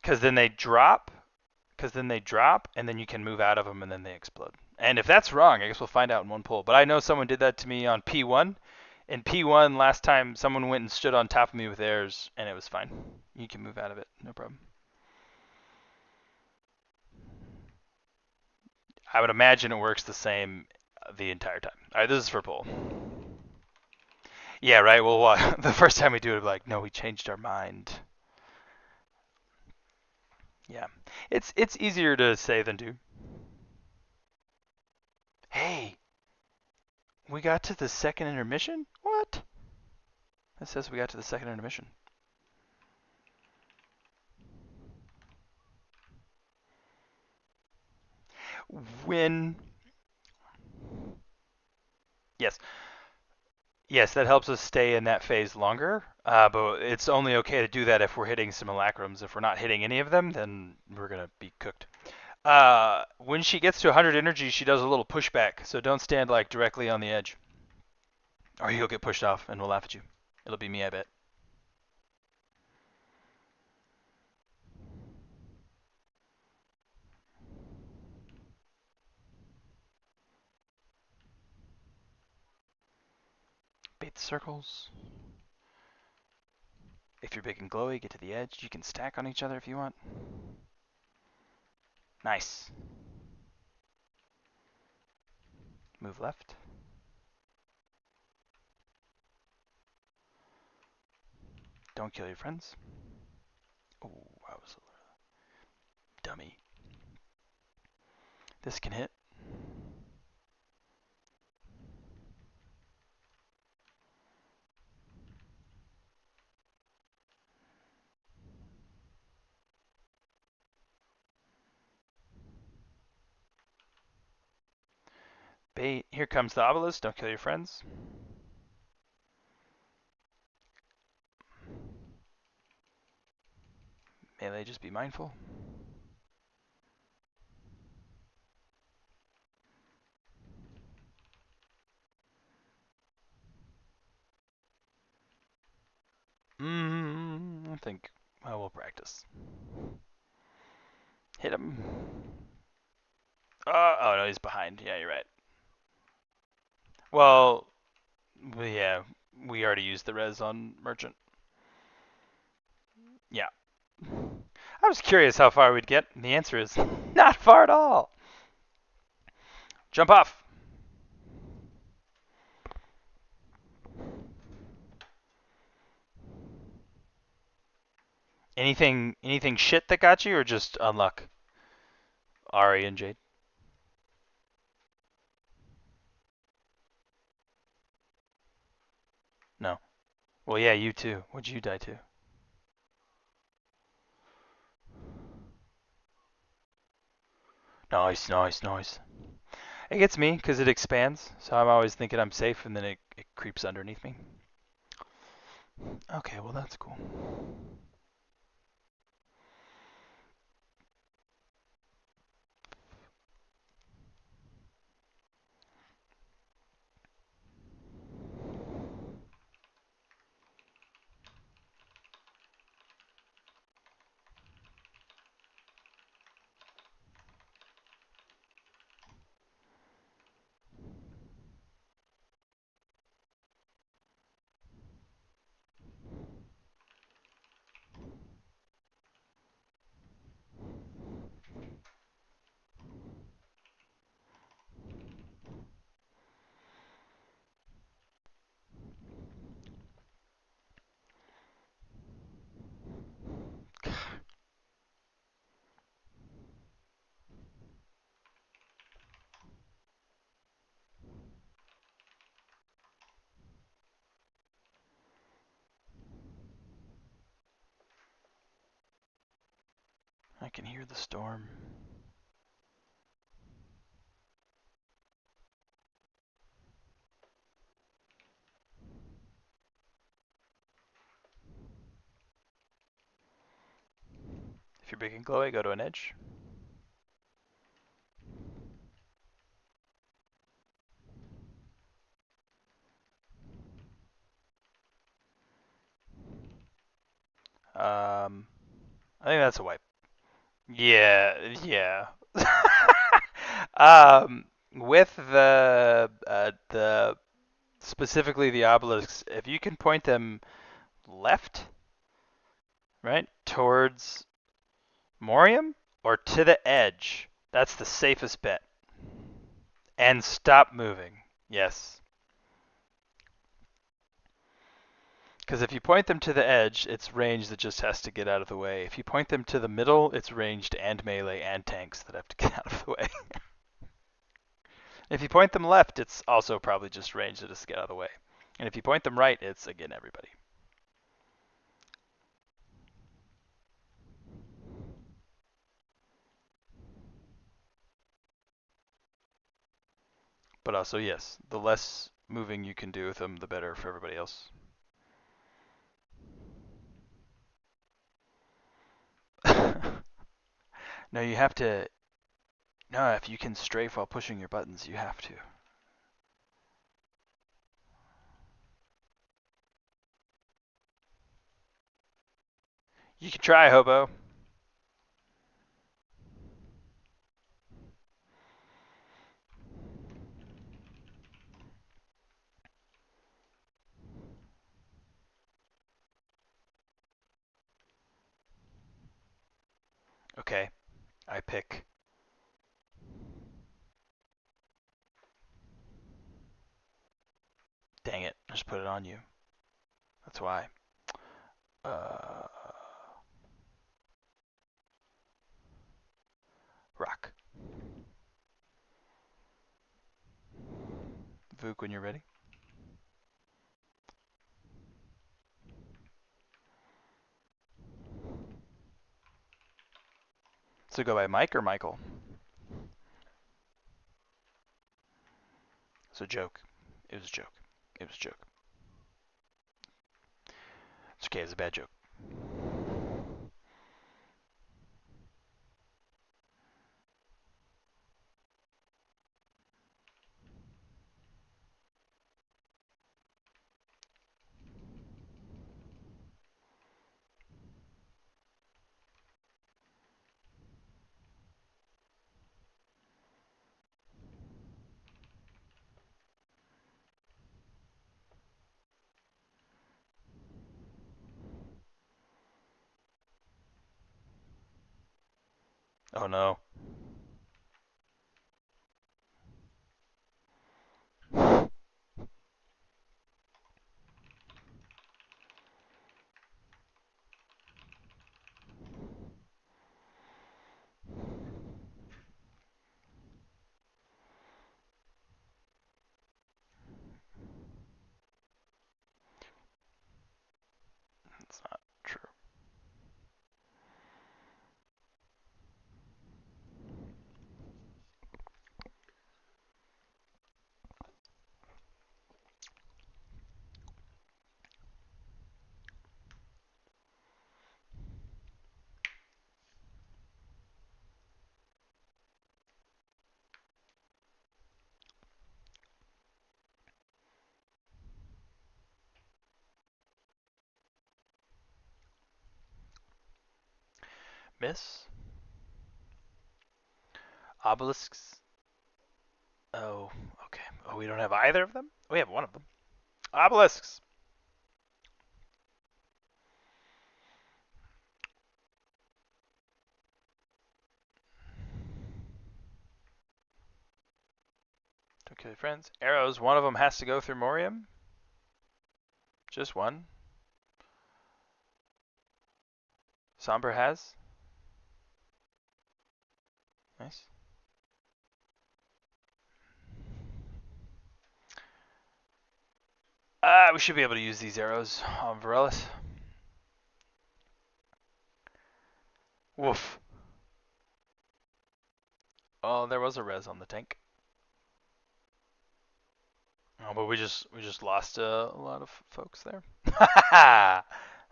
Speaker 1: Because then they drop, and then you can move out of them, and then they explode. And if that's wrong, I guess we'll find out in one pull. But I know someone did that to me on P1, In P1 last time, someone went and stood on top of me with airs, and it was fine. You can move out of it, no problem. I would imagine it works the same the entire time. All right, this is for poll. Yeah, right. Well, the first time we do it, we're like, no, we changed our mind. Yeah, it's easier to say than do. Hey, we got to the second intermission? What? It says we got to the second intermission. When... Yes. Yes, that helps us stay in that phase longer, but it's only okay to do that if we're hitting simulacrums. If we're not hitting any of them, then we're going to be cooked. When she gets to 100 energy, she does a little pushback, so don't stand like directly on the edge. Or you'll get pushed off and we'll laugh at you. It'll be me, I bet. Bait the circles. If you're big and glowy, get to the edge. You can stack on each other if you want. Nice. Move left. Don't kill your friends. Oh, I was a dummy. This can hit. Bait. Here comes the obelisk. Don't kill your friends. Melee, just be mindful. I think we'll practice. Hit him. Oh no, he's behind. Yeah, you're right. Well, yeah, we already used the res on merchant. Yeah. I was curious how far we'd get. And the answer is not far at all. Jump off. Anything shit that got you, or just unluck? Ari and Jade. No. Well, yeah, you too. What'd you die to? Nice, nice, nice. It gets me because it expands, so I'm always thinking I'm safe, and then it creeps underneath me. Okay, well that's cool. I can hear the storm. If you're big and glowy, go to an edge. I think that's a wipe. Yeah, yeah. With the specifically the obelisks, if you can point them left, right, towards Morium, or to the edge, that's the safest bet. And stop moving. Yes. Because if you point them to the edge, it's range that just has to get out of the way. If you point them to the middle, it's ranged and melee and tanks that have to get out of the way. If you point them left, it's also probably just range that has to get out of the way. And if you point them right, it's, again, everybody. But also, yes, the less moving you can do with them, the better for everybody else. No, you have to. No, if you can strafe while pushing your buttons, you have to. You can try, Hobo. Okay, I pick. Dang it, I just put it on you. That's why. Rock. Vuk, when you're ready. So go by Mike or Michael? It's a joke. It was a joke. It was a joke. It's okay, it's a bad joke. Oh no. That's not true. Miss? Obelisks? Oh, okay. Oh, we don't have either of them? We have one of them. Obelisks! Don't kill your friends. Arrows, one of them has to go through Morium. Just one. Somber has. Nice. We should be able to use these arrows on Varellus. Woof. Oh, there was a res on the tank. Oh, but we just lost a lot of folks there. That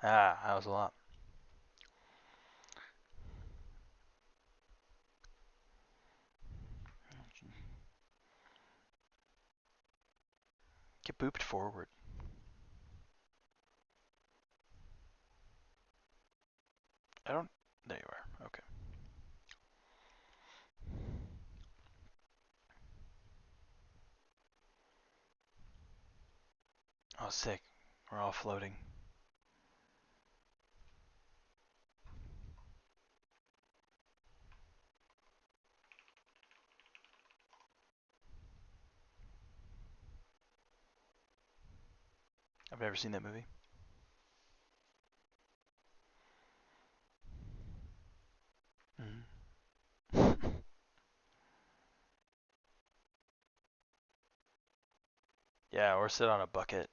Speaker 1: was a lot. Get booped forward. I don't. There you are. Okay. Oh, sick. We're all floating. I've never seen that movie. Mm. Yeah, or sit on a bucket.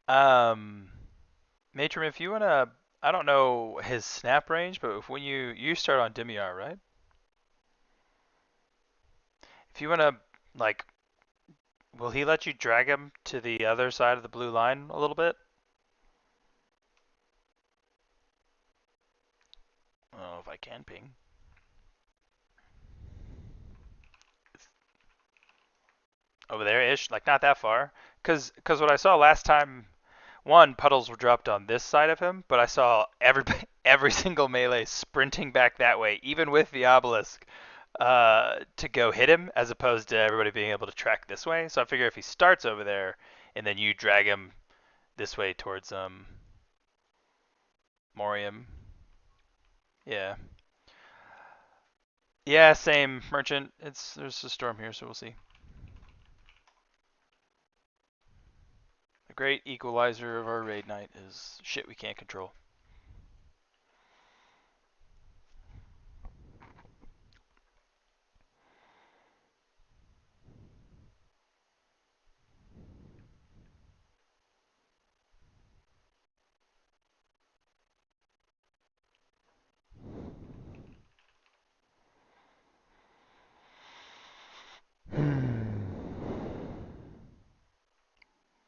Speaker 1: Um, Matron, if you wanna, I don't know his snap range, but if when you start on Demiar, right? If you wanna, like, will he let you drag him to the other side of the blue line a little bit? Oh, if I can ping. Over there ish, like not that far. Cause what I saw last time, one puddles were dropped on this side of him, but I saw every every single melee sprinting back that way, even with the obelisk, to go hit him, as opposed to everybody being able to track this way. So I figure if he starts over there, and then you drag him this way towards Morium, yeah, yeah, same merchant. There's a storm here, so we'll see. The great equalizer of our raid night is shit we can't control.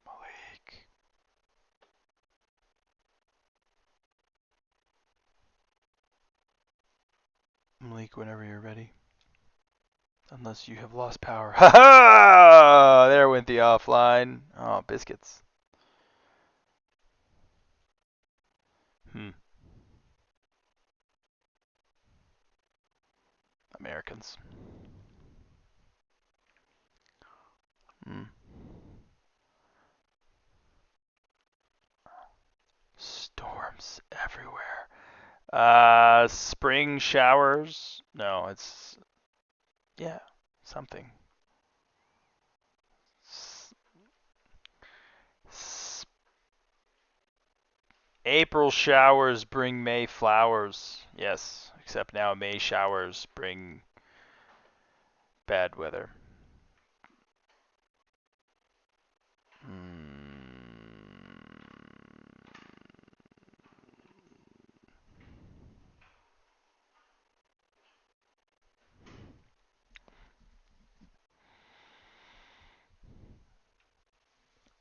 Speaker 1: Malik. Malik, whenever you're ready. Unless you have lost power. Ha ha! There went the offline. Oh, biscuits. Hmm. Americans. Hmm. Storms everywhere. Spring showers. No, it's yeah, something. S- s- April showers bring May flowers. Yes, except now May showers bring bad weather.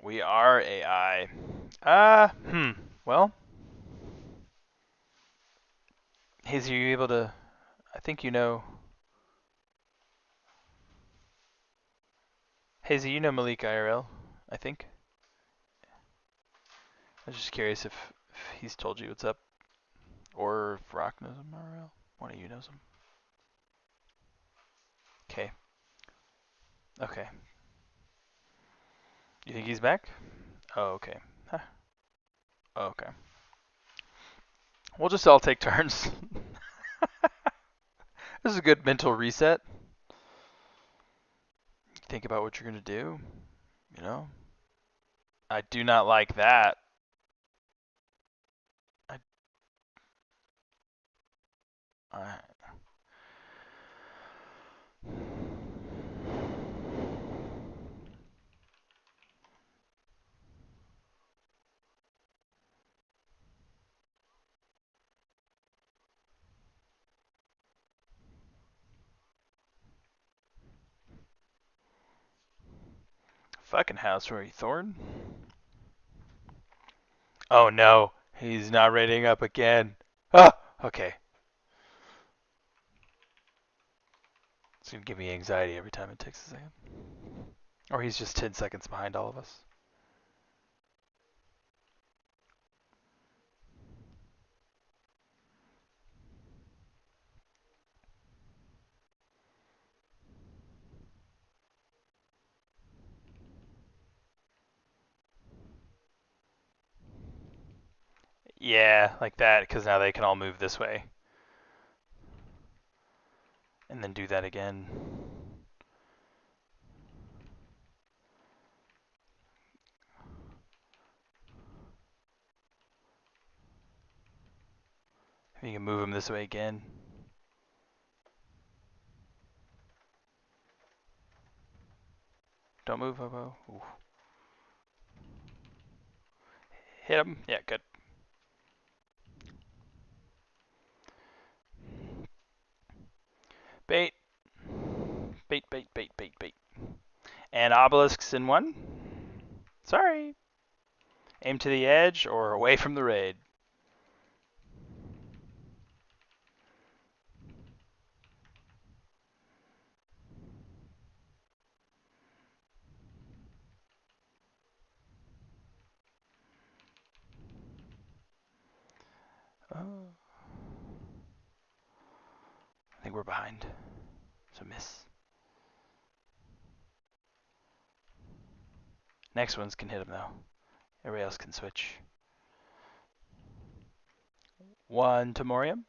Speaker 1: We are AI. Well, Hazy, are you able to? I think you know. Hazy, you know Malik IRL. I think. I was just curious if he's told you what's up, or if Rock knows him IRL. One of you knows him. Okay. Okay. You think he's back? Oh, okay. Huh. Oh, okay. We'll just all take turns. This is a good mental reset. Think about what you're gonna do. You know. I do not like that. I. I fucking house, Rory Thorn. Oh no, he's not rating up again. Oh, okay. It's gonna give me anxiety every time it takes a second. Or he's just 10 seconds behind all of us. Yeah, like that, because now they can all move this way. And then do that again. You can move them this way again. Don't move, Hobo. Ooh. Hit him. Yeah, good. Bait. Bait, bait, bait, bait, bait. And obelisks in one. Sorry. Aim to the edge or away from the raid. Oh. I think we're behind. So miss. Next ones can hit him though. Everybody else can switch. One to Morium.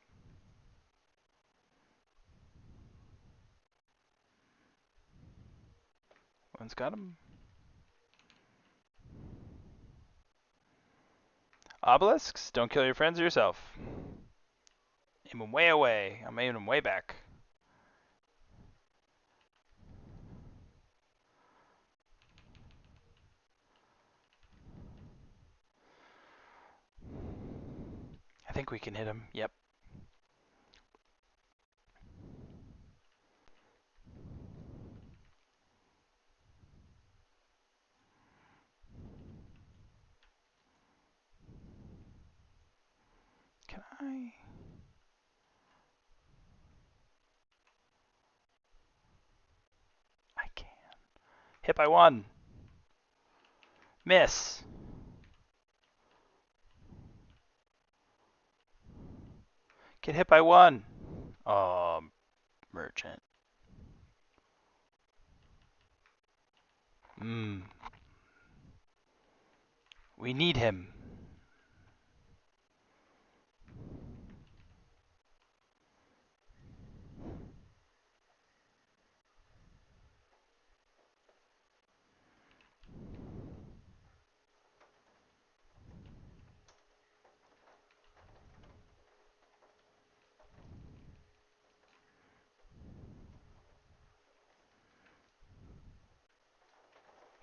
Speaker 1: One's got him. Obelisks, don't kill your friends or yourself. Aim them way away. I'm aiming them way back. I think we can hit him. Yep. Can I? I can. Hit by one. Miss. Get hit by one. Merchant. We need him.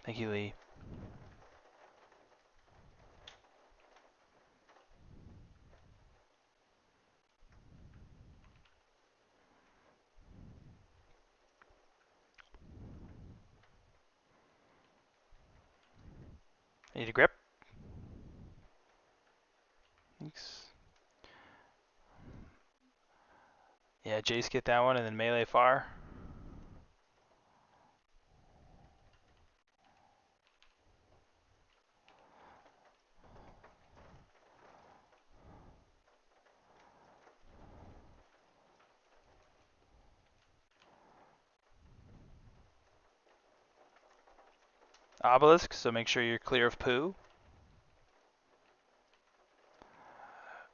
Speaker 1: Thank you, Lee. I need a grip. Thanks. Yeah, Jace get that one and then melee far. Obelisk, so make sure you're clear of poo.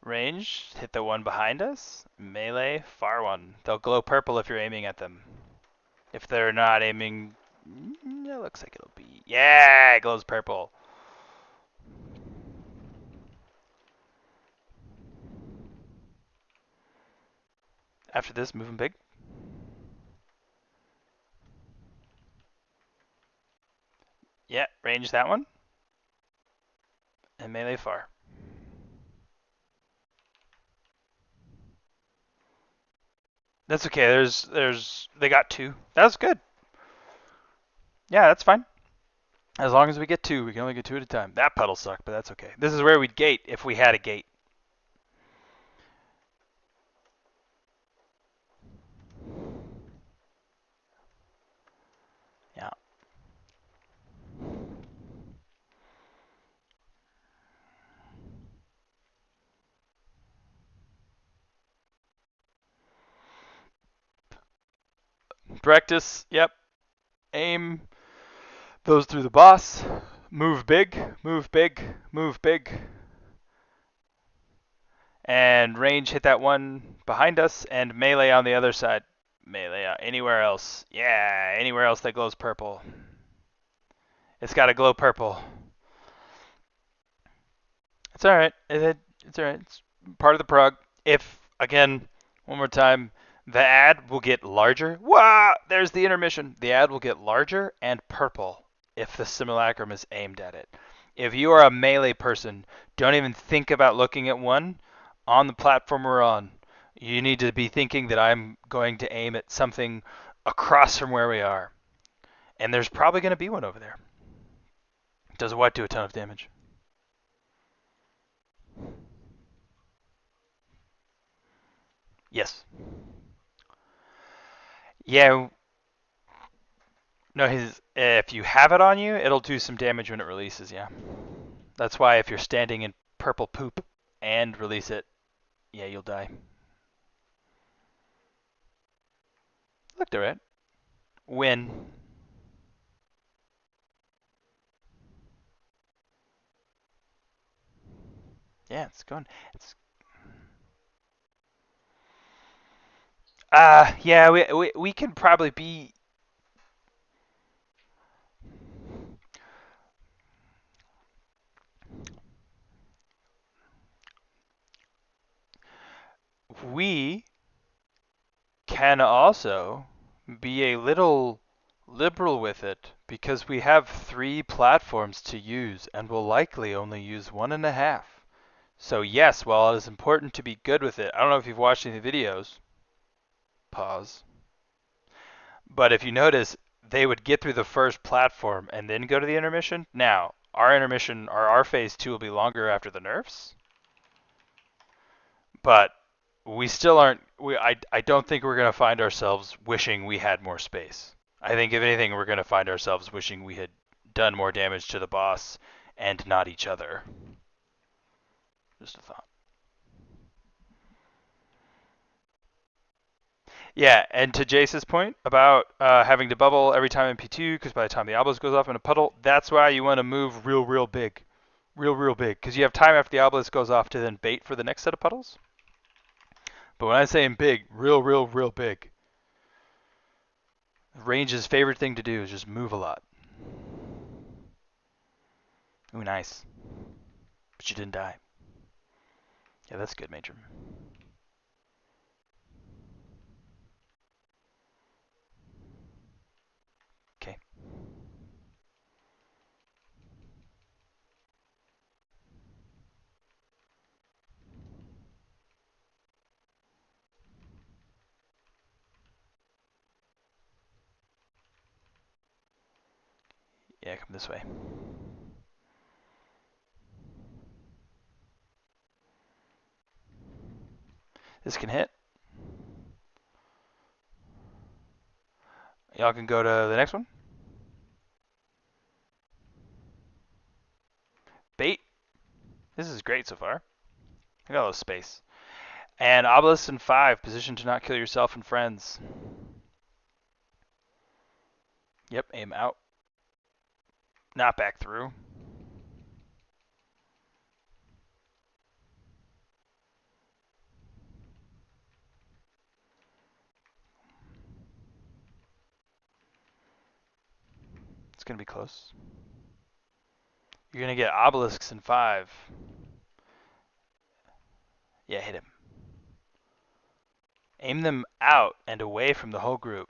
Speaker 1: Range, hit the one behind us. Melee, far one. They'll glow purple if you're aiming at them. If they're not aiming, it looks like it'll be. Yeah, it glows purple. After this, move them big. Yeah, range that one. And melee far. That's okay. They got two. That's good. Yeah, that's fine. As long as we get two, we can only get two at a time. That puddle sucked, but that's okay. This is where we'd gate if we had a gate. Yeah. Directus, yep. Aim those through the boss. Move big, move big, move big. And range hit that one behind us, and melee on the other side. Melee anywhere else. Yeah, anywhere else that glows purple. It's got to glow purple. It's alright. It's alright. It's part of the prog. If, again, one more time, the ad will get larger. Wow! There's the intermission. The ad will get larger and purple if the simulacrum is aimed at it. If you are a melee person, don't even think about looking at one on the platform we're on. You need to be thinking that I'm going to aim at something across from where we are. And there's probably going to be one over there. Does what do a ton of damage? Yes. Yeah. No, if you have it on you, it'll do some damage when it releases, yeah. That's why if you're standing in purple poop and release it, yeah, you'll die. Looked alright. Win. Yeah, it's going. It's yeah, we can probably be. We can also be a little liberal with it because we have 3 platforms to use and will likely only use 1.5. So yes, while it is important to be good with it, I don't know if you've watched any videos. Pause. But if you notice, they would get through the first platform and then go to the intermission. Now, our intermission, or our phase 2 will be longer after the nerfs, but we still aren't. I don't think we're going to find ourselves wishing we had more space. I think if anything, we're going to find ourselves wishing we had done more damage to the boss and not each other. Just a thought. Yeah, and to Jace's point about having to bubble every time in P2, because by the time the obelisk goes off in a puddle, that's why you want to move real big. Real big, because you have time after the obelisk goes off to then bait for the next set of puddles. But when I say in big, real big. Range's favorite thing to do is just move a lot. Ooh, nice. But you didn't die. Yeah, that's good, Major. Okay. Yeah, come this way. This can hit. Y'all can go to the next one. Bait. This is great so far. I got a little space. And obelisk in 5, position to not kill yourself and friends. Yep, aim out. Not back through. It's going to be close. You're going to get obelisks in 5. Yeah, hit him. Aim them out and away from the whole group.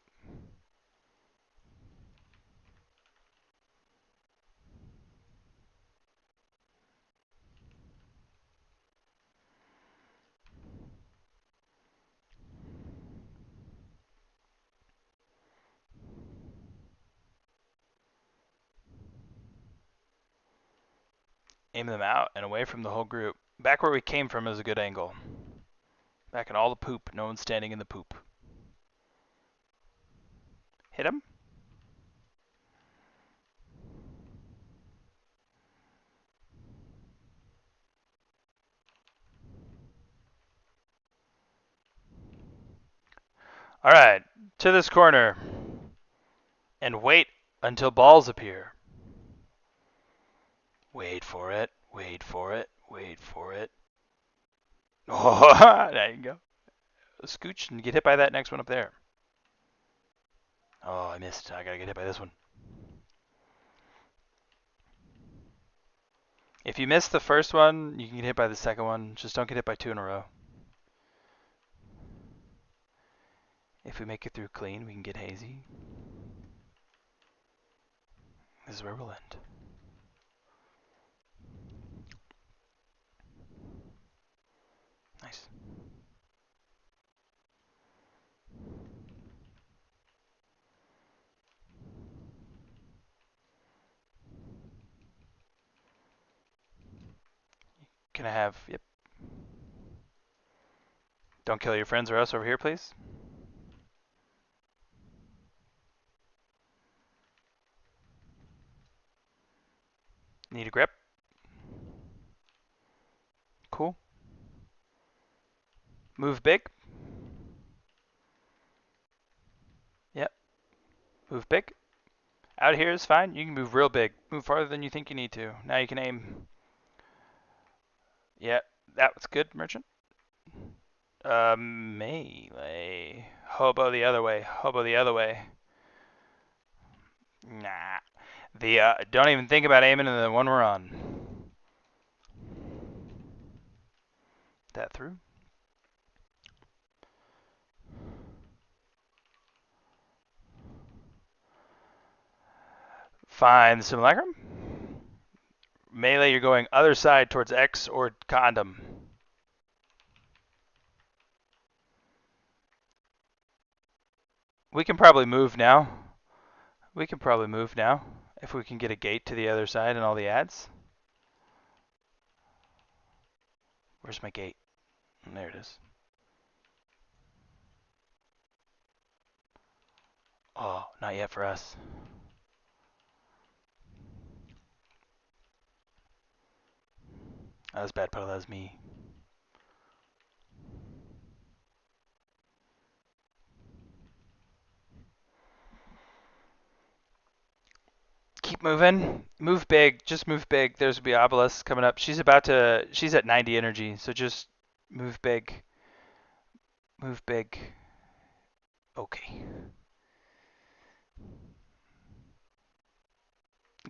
Speaker 1: Aim them out and away from the whole group. Back where we came from is a good angle. Back in all the poop. No one's standing in the poop. Hit him. All right, to this corner. And wait until balls appear. Wait for it. Wait for it. Wait for it. Oh, there you go. Scooch and get hit by that next one up there. Oh, I missed. I gotta get hit by this one. If you miss the first one, you can get hit by the second one. Just don't get hit by two in a row. If we make it through clean, we can get hazy. This is where we'll end. Nice. Can I have, yep. Don't kill your friends or us over here, please. Need a grip. Cool. Move big. Yep. Move big. Out here is fine. You can move real big. Move farther than you think you need to. Now you can aim. Yep. That was good, merchant. Melee. Hobo the other way. Hobo the other way. Nah. Don't even think about aiming in the one we're on. That through. Find the simulacrum. Melee, you're going other side towards X or condom. We can probably move now. We can probably move now if we can get a gate to the other side and all the ads. Where's my gate? There it is. Oh, not yet for us. That was bad, puddle. That was me. Keep moving. Move big. Just move big. There's a obelisk coming up. She's at 90 energy, so just move big. Move big. Okay.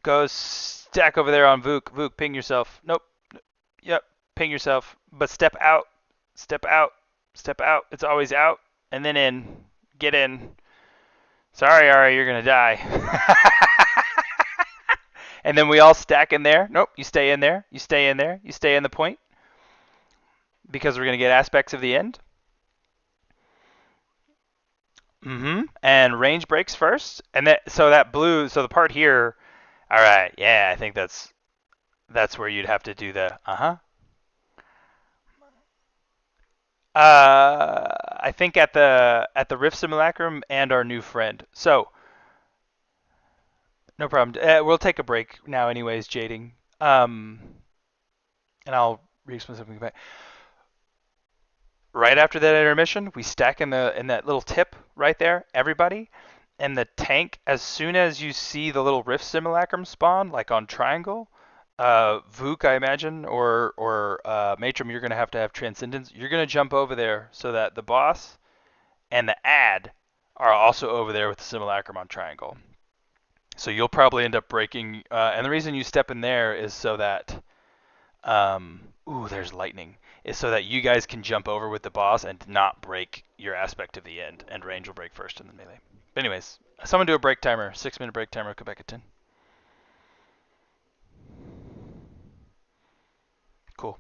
Speaker 1: Go stack over there on Vuk. Vuk, ping yourself. Nope. Yep. Ping yourself. But step out. Step out. Step out. It's always out. And then in. Get in. Sorry, Ari, you're going to die. And then we all stack in there. Nope. You stay in there. You stay in there. You stay in the point. Because we're going to get aspects of the end. And range breaks first. And that blue, so the part here. All right. Yeah, I think that's where you'd have to do the I think at the Rift Simulacrum and our new friend. So no problem. We'll take a break now, anyways. Jading. And I'll re-explain something back. Right after that intermission, we stack in that little tip right there, everybody. And the tank, as soon as you see the little Rift Simulacrum spawn, like on Triangle, Vuk, I imagine, or Matrim, you're going to have Transcendence. You're going to jump over there so that the boss and the ad are also over there with the Simulacrum on Triangle. So you'll probably end up breaking, and the reason you step in there is so that, there's lightning, is so that you guys can jump over with the boss and not break your aspect of the end, and range will break first and then melee. But anyways, someone do a break timer, 6-minute break timer, come back at 10. Cool.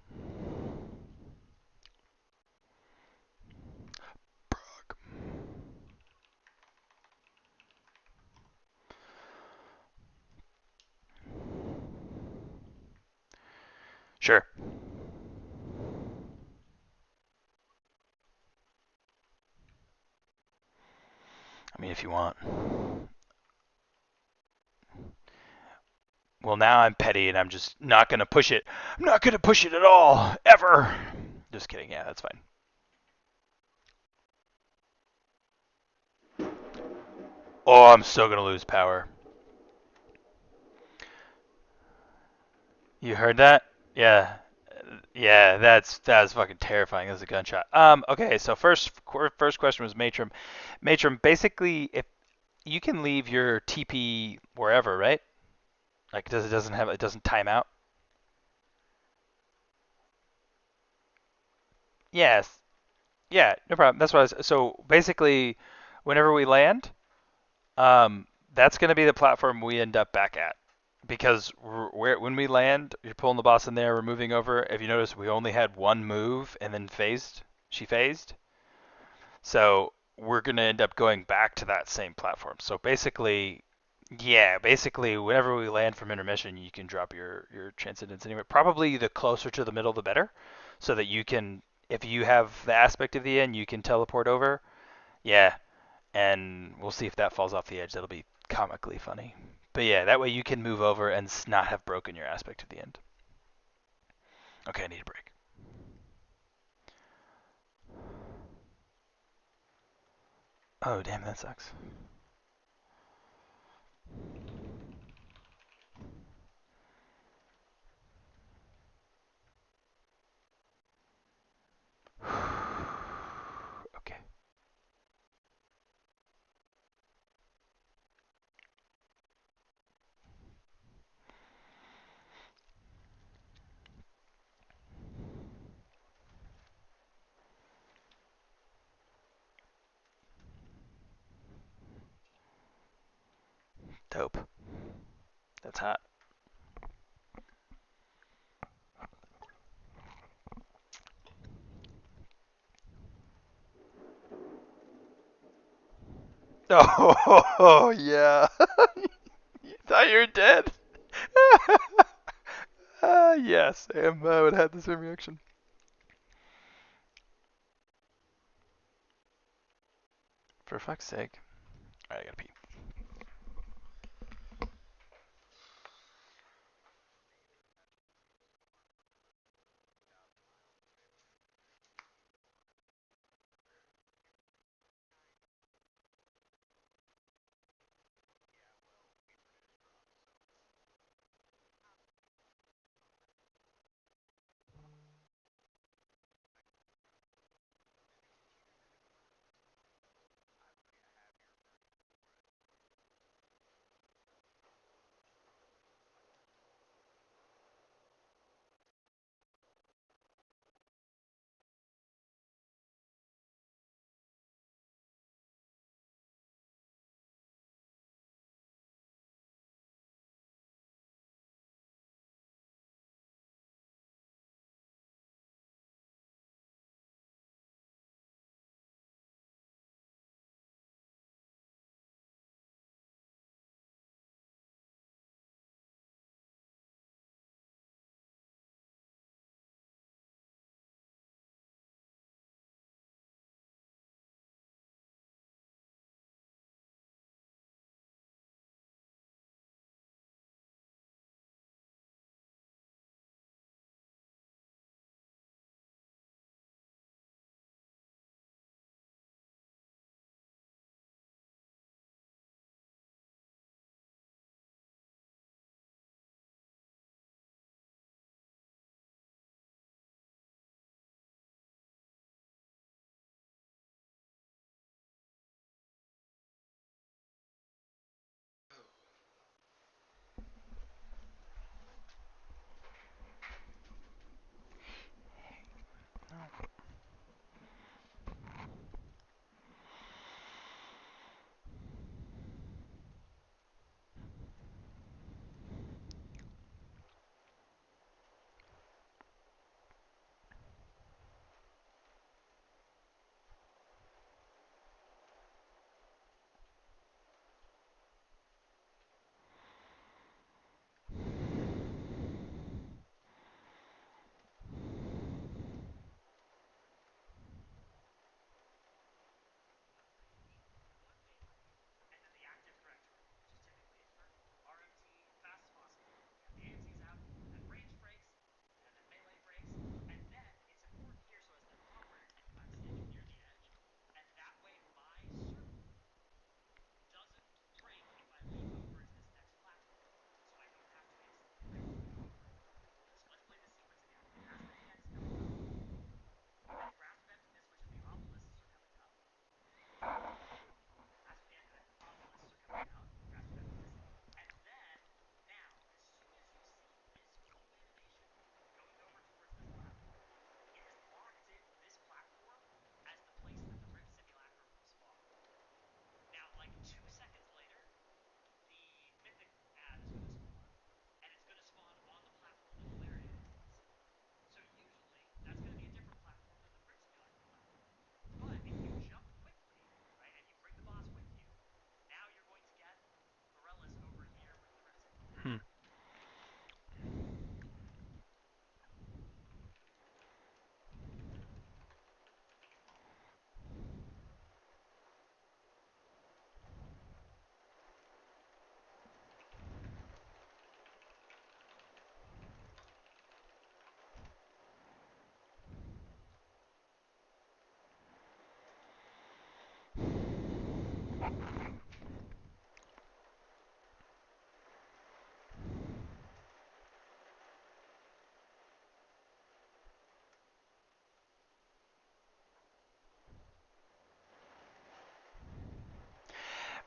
Speaker 1: Sure. I mean, if you want. Well, now I'm petty and I'm just not going to push it. I'm not going to push it at all, ever. Just kidding. Yeah, that's fine. Oh, I'm so going to lose power. You heard that? Yeah. Yeah, that's fucking terrifying as a gunshot. Okay, so first question was Matrim. Matrim, basically, if you can leave your TP wherever, right? Like, it doesn't time out. Yes. Yeah, no problem. That's what I was. So basically, whenever we land, that's going to be the platform we end up back at. Because when we land, you're pulling the boss in there, we're moving over. If you notice, we only had one move and then phased. She phased. So we're going to end up going back to that same platform. So basically, yeah, basically, whenever we land from intermission, you can drop your transcendence anywhere. Probably the closer to the middle, the better, so that you can, if you have the aspect of the end, you can teleport over. Yeah, and we'll see if that falls off the edge. That'll be comically funny. But yeah, that way you can move over and not have broken your aspect of the end. Okay, I need a break. Oh, damn, that sucks. Okay. Dope. That's hot. Oh, yeah. You thought you were dead? Yes, I would have had the same reaction. For fuck's sake. Alright, I gotta pee.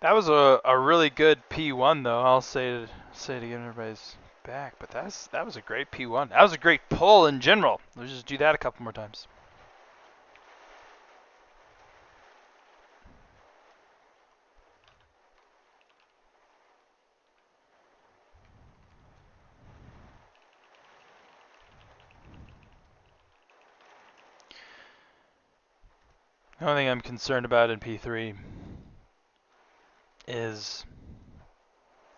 Speaker 1: That was a really good P1 though. I'll say it again, everybody's back. But that was a great P1. That was a great pull in general. Let's just do that a couple more times. The only thing I'm concerned about in P3 is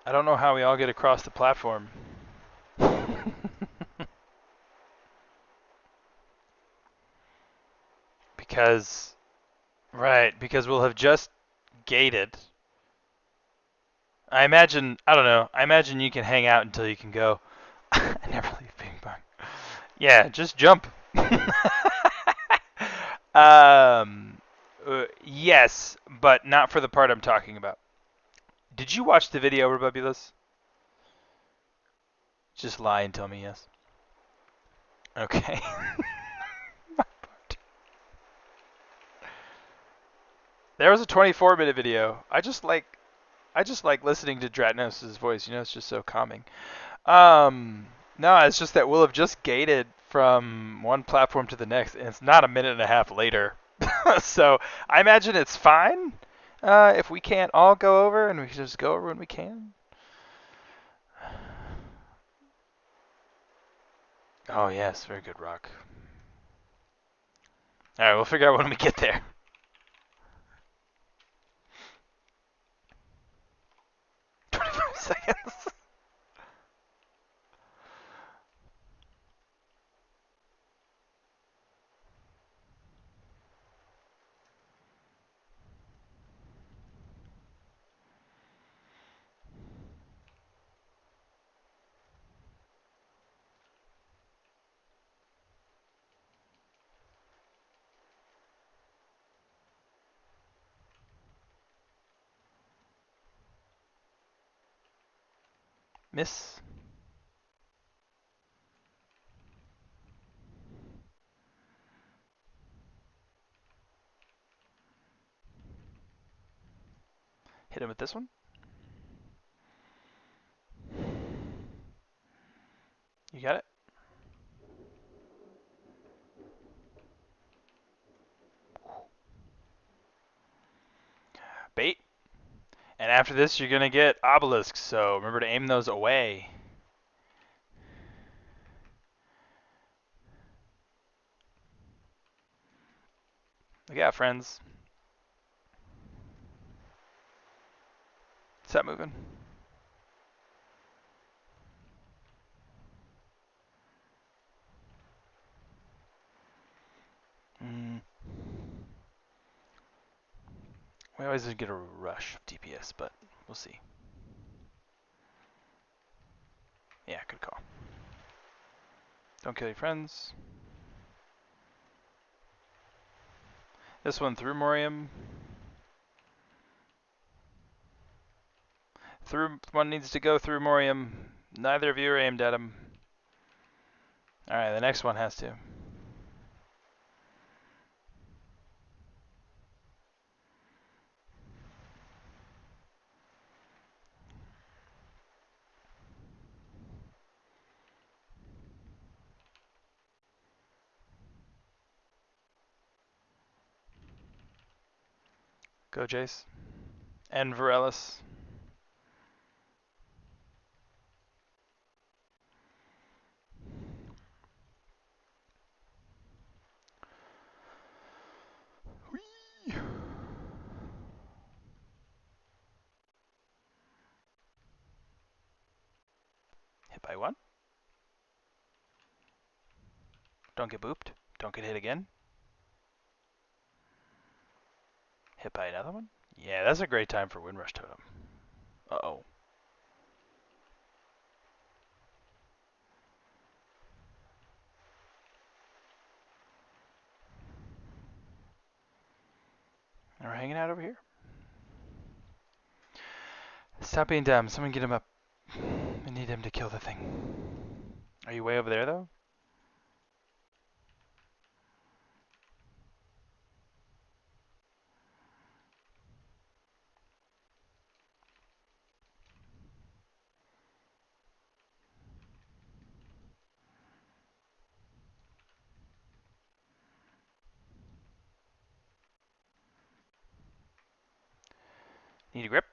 Speaker 1: I don't know how we all get across the platform. because because we'll have just gated. I don't know. I imagine you can hang out until you can go. I never leave ping pong. Yeah, just jump. Yes, but not for the part I'm talking about. Did you watch the video, Rebubulous? Just lie and tell me yes. Okay. There was a 24-minute video. I just like listening to Dratnos' voice. You know, it's just so calming. No, it's just that we'll have just gated from one platform to the next, and it's not a minute and a half later. So I imagine it's fine if we can't all go over, and we can just go over when we can. Oh yes, very good, Rock. All right, we'll figure out when we get there. 25 seconds. Miss. Hit him with this one. You got it? Bait. And after this, you're going to get obelisks, so remember to aim those away. Look out, friends. Stop moving. We always get a rush of DPS, but we'll see. Yeah, good call. Don't kill your friends. This one through Morium. One needs to go through Morium. Neither of you are aimed at him. Alright, the next one has to. Go, Jace. And Varellis. Whee! Hit by one. Don't get booped. Don't get hit again. Hit by another one. Yeah, that's a great time for Windrush Totem. Uh-oh. And we're hanging out over here. Stop being dumb. Someone get him up. I need him to kill the thing. Are you way over there, though? Need a grip.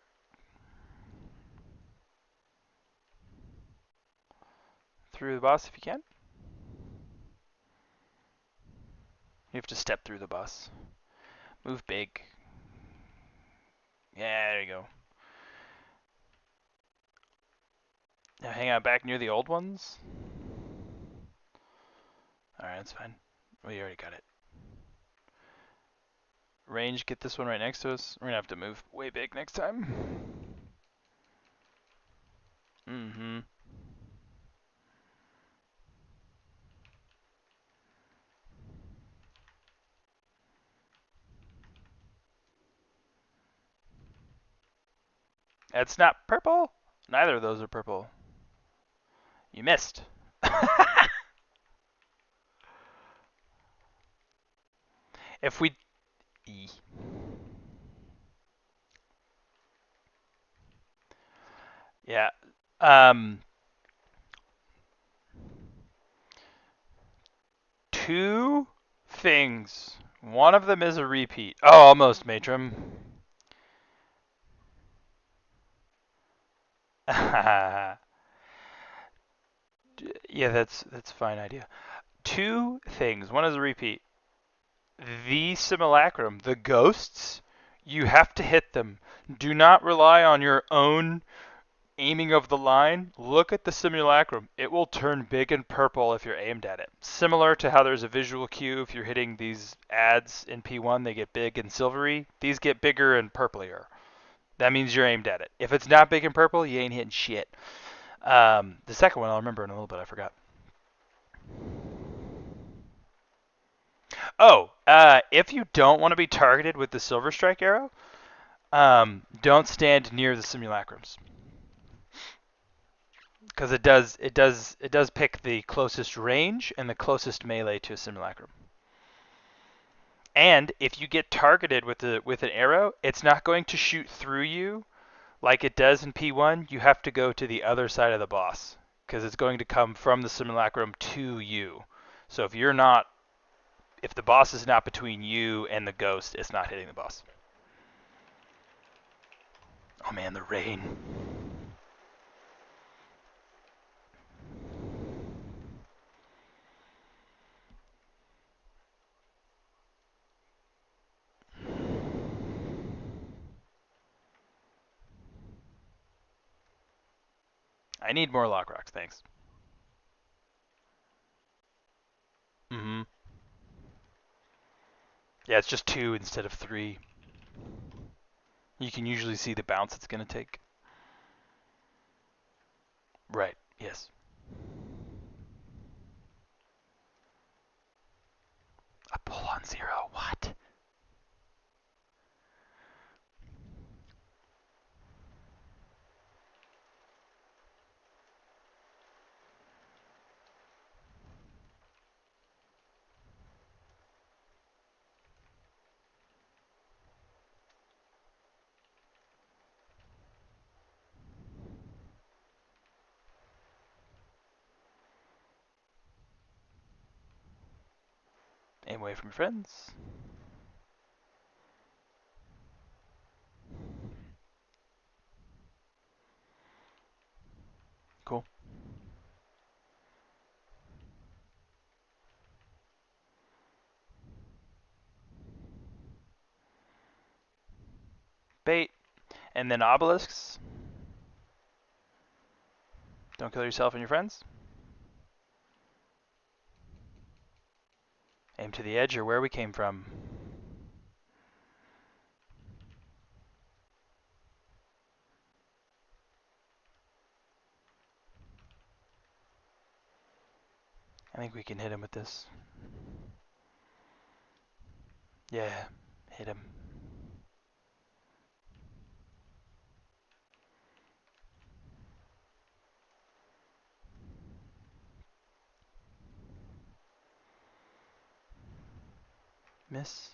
Speaker 1: Through the boss if you can. You have to step through the boss. Move big. Yeah, there you go. Now hang out back near the old ones. Alright, that's fine. We already got it. Range, get this one right next to us. We're gonna have to move way big next time. Mm-hmm. That's not purple. Neither of those are purple. You missed. If we... Yeah. Two things. One of them is a repeat. Oh, almost, Matrim. Yeah, that's a fine idea. Two things. One is a repeat. The simulacrum, the ghosts, you have to hit them. Do not rely on your own aiming of the line. Look at the simulacrum. It will turn big and purple if you're aimed at it. Similar to how there's a visual cue if you're hitting these ads in P1, they get big and silvery. These get bigger and purplier. That means you're aimed at it. If it's not big and purple, you ain't hitting shit. The second one I'll remember in a little bit. I forgot. Oh, if you don't want to be targeted with the silver strike arrow, don't stand near the simulacrums because it does pick the closest range and the closest melee to a simulacrum. And if you get targeted with an arrow, it's not going to shoot through you like it does in P1. You have to go to the other side of the boss because it's going to come from the simulacrum to you. So if the boss is not between you and the ghost, it's not hitting the boss. Oh man, the rain. I need more lock rocks, thanks. Mm-hmm. Yeah, it's just 2 instead of 3. You can usually see the bounce it's going to take. Right, yes. A pull on 0, what? Aim away from your friends. Cool. Bait. And then obelisks. Don't kill yourself and your friends. Aim to the edge or where we came from. I think we can hit him with this. Yeah, hit him. Miss.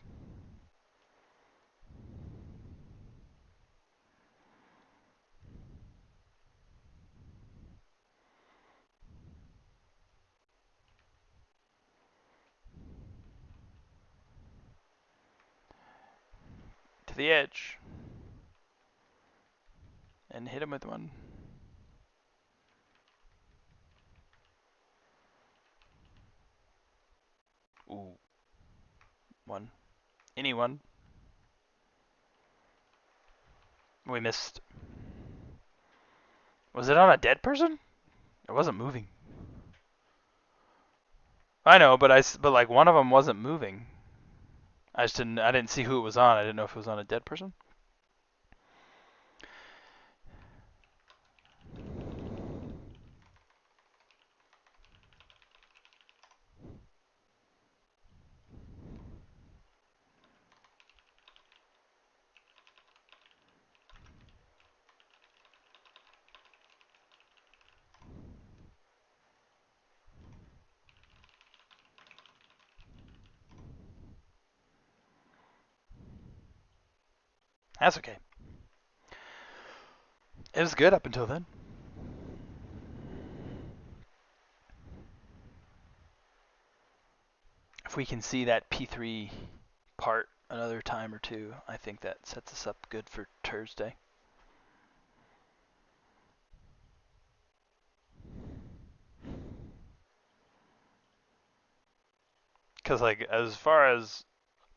Speaker 1: To the edge. and hit him with one. Ooh. One. Anyone. We missed. Was it on a dead person? It wasn't moving. I know, but like one of them wasn't moving. I didn't see who it was on. I didn't know if it was on a dead person. That's okay. It was good up until then. If we can see that P3 part another time or two, I think that sets us up good for Thursday. Because like as far as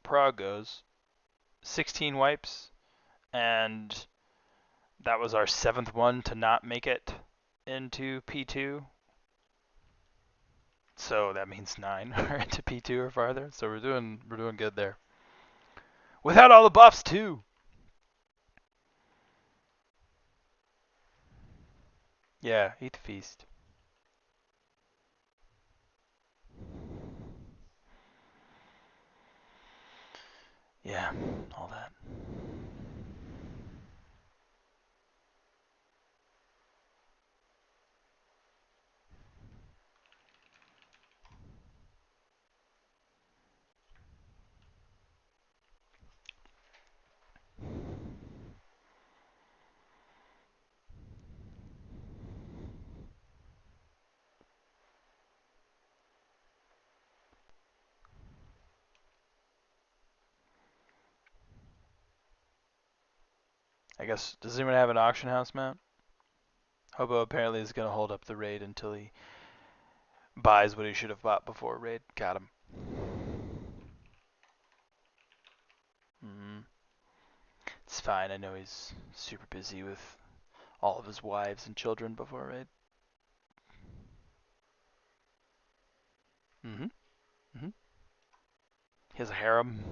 Speaker 1: Prague goes, 16 wipes, and that was our 7th one to not make it into P2. So that means 9 are into P2 or farther. So we're doing good there. Without all the buffs too. Yeah, eat the feast. Yeah, all that. I guess, does anyone have an auction house mount? Hobo apparently is going to hold up the raid until he buys what he should have bought before raid. Got him. It's fine. I know he's super busy with all of his wives and children before raid. He has a harem.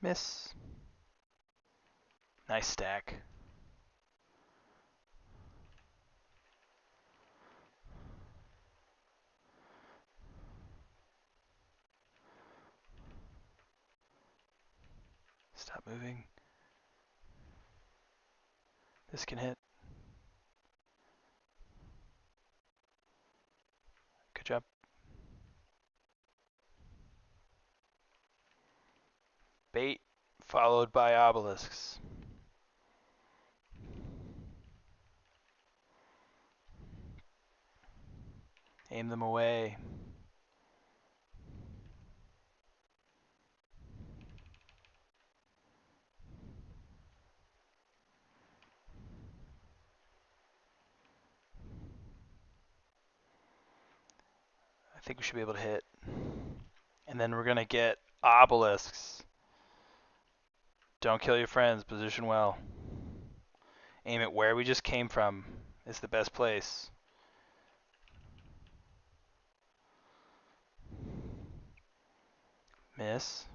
Speaker 1: Miss. Nice stack. Stop moving. This can hit. Good job. Bait followed by obelisks. Aim them away. I think we should be able to hit. And then we're going to get obelisks. Don't kill your friends. Position well. Aim it where we just came from. It's the best place. Miss.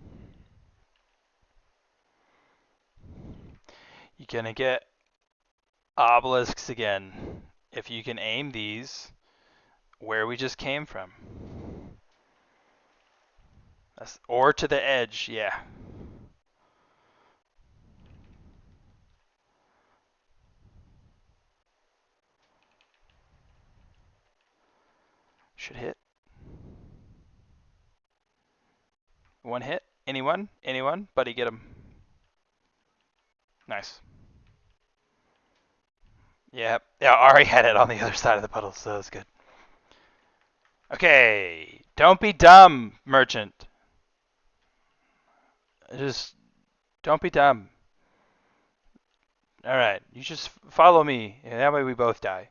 Speaker 1: You're going to get obelisks again. If you can aim these where we just came from. Or to the edge, yeah. Should hit. One hit. Anyone? Anyone? Buddy, get him. Nice. Yeah. Yeah, Ari had it on the other side of the puddle, so that's good. Okay. Don't be dumb, merchant. Just don't be dumb. Alright. You just follow me. And that way we both die.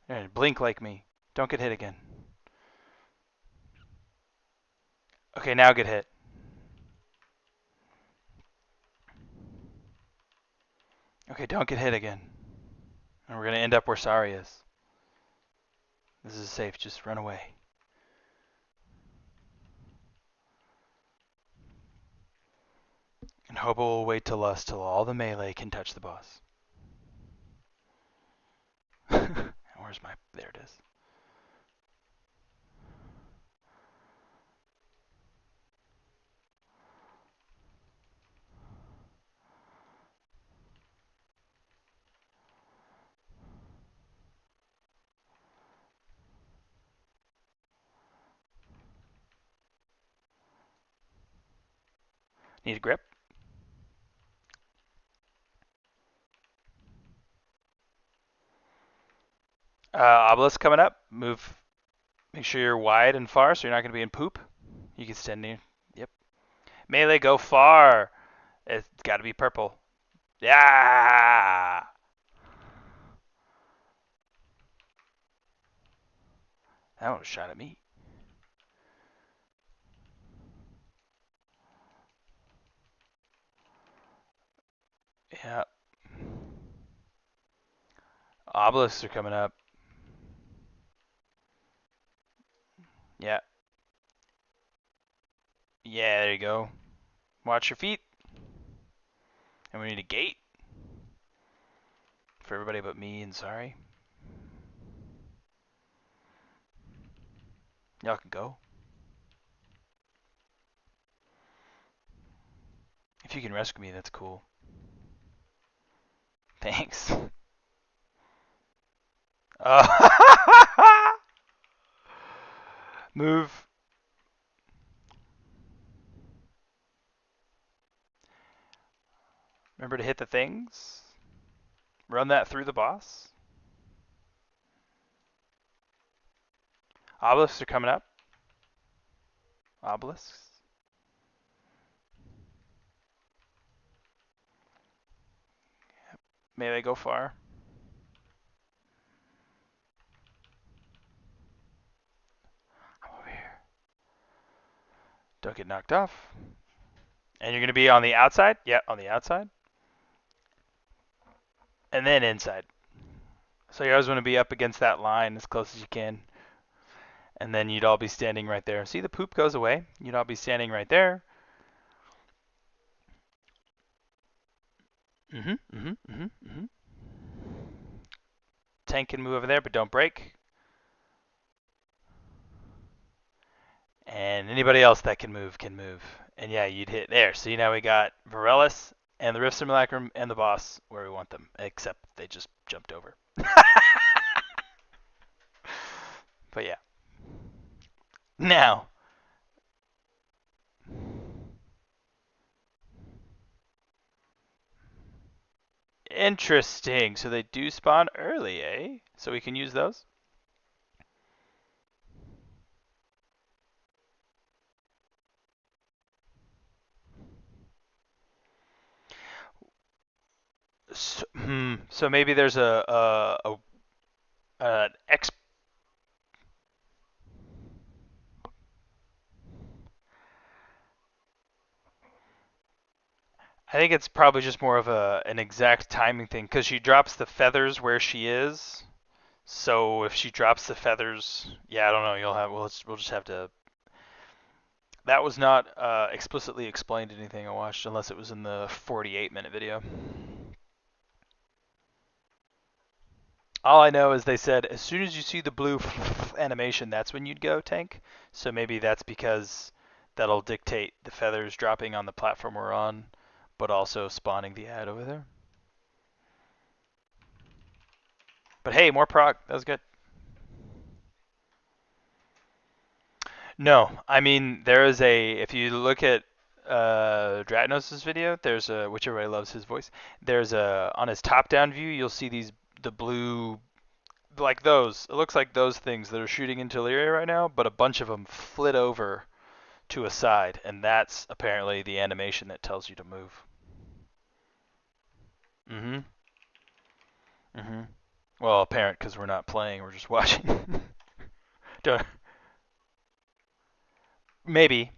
Speaker 1: Alright, blink like me. Don't get hit again. Okay, now get hit. Okay, don't get hit again. And we're going to end up where Sari is. This is safe. Just run away. And Hobo will wait till all the melee can touch the boss. Where's my... There it is. Need a grip? Obelisk coming up. Move. Make sure you're wide and far so you're not going to be in poop. You can stand near. Yep. Melee, go far. It's got to be purple. Yeah! That one was shot at me. Yeah. Obelisks are coming up. Yeah. Yeah, there you go. Watch your feet. And we need a gate. For everybody but me and Sorry. Y'all can go. If you can rescue me, that's cool. Thanks. Move. Remember to hit the things. Run that through the boss. Obelisks are coming up. Obelisks. May they go far. I'm over here. Don't get knocked off. And you're going to be on the outside? Yeah, on the outside. And then inside. So you always want to be up against that line as close as you can. And then you'd all be standing right there. See, the poop goes away. You'd all be standing right there. Tank can move over there, but don't break. And anybody else that can move can move. And yeah, you'd hit there. See, now we got Varellus and the Rift Simulacrum and the boss where we want them. Except they just jumped over. But yeah. Now. Interesting. So they do spawn early, eh? So we can use those? So maybe there's an X. I think it's probably just more of an exact timing thing because she drops the feathers where she is. So if she drops the feathers, yeah, I don't know. We'll just have to. That was not explicitly explained in anything I watched, unless it was in the 48-minute video. All I know is they said as soon as you see the blue animation, that's when you'd go tank. So maybe that's because that'll dictate the feathers dropping on the platform we're on, but also spawning the ad over there. But hey, more prog. That was good. No, I mean there is a. If you look at Dratnos' video, there's a which everybody loves his voice. There's a on his top-down view, you'll see these the blue like those. It looks like those things that are shooting into Illyria right now, but a bunch of them flit over to a side, and that's apparently the animation that tells you to move. Mhm. Mhm. Well, apparent because we're not playing, we're just watching. Don't, maybe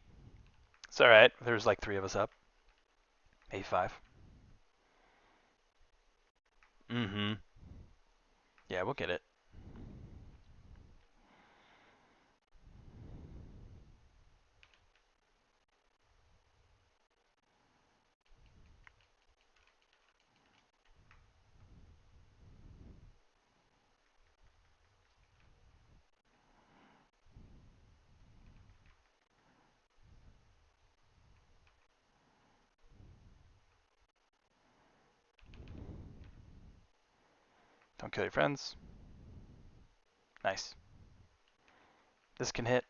Speaker 1: it's all right. There's like three of us up, maybe five. Mhm. Yeah, we'll get it. Don't kill your friends. Nice. This can hit.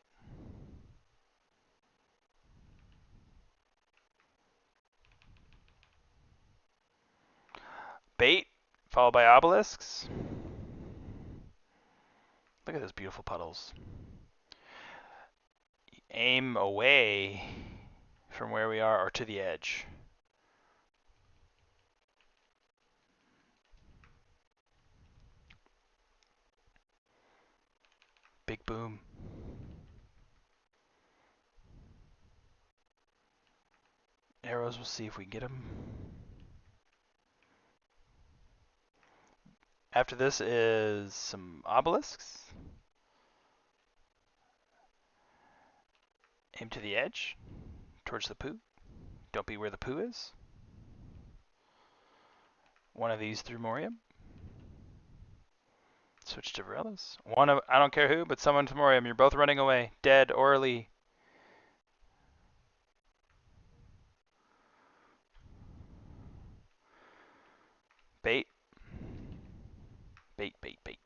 Speaker 1: Bait, followed by obelisks. Look at those beautiful puddles. Aim away from where we are or to the edge. Big boom. Arrows, we'll see if we can get them. After this is some obelisks. Aim to the edge, towards the poo. Don't be where the poo is. One of these through Morium. Switch to Varela's. One of, I don't care who, but someone to Morium. You're both running away. Dead orally. Bait. Bait, bait, bait.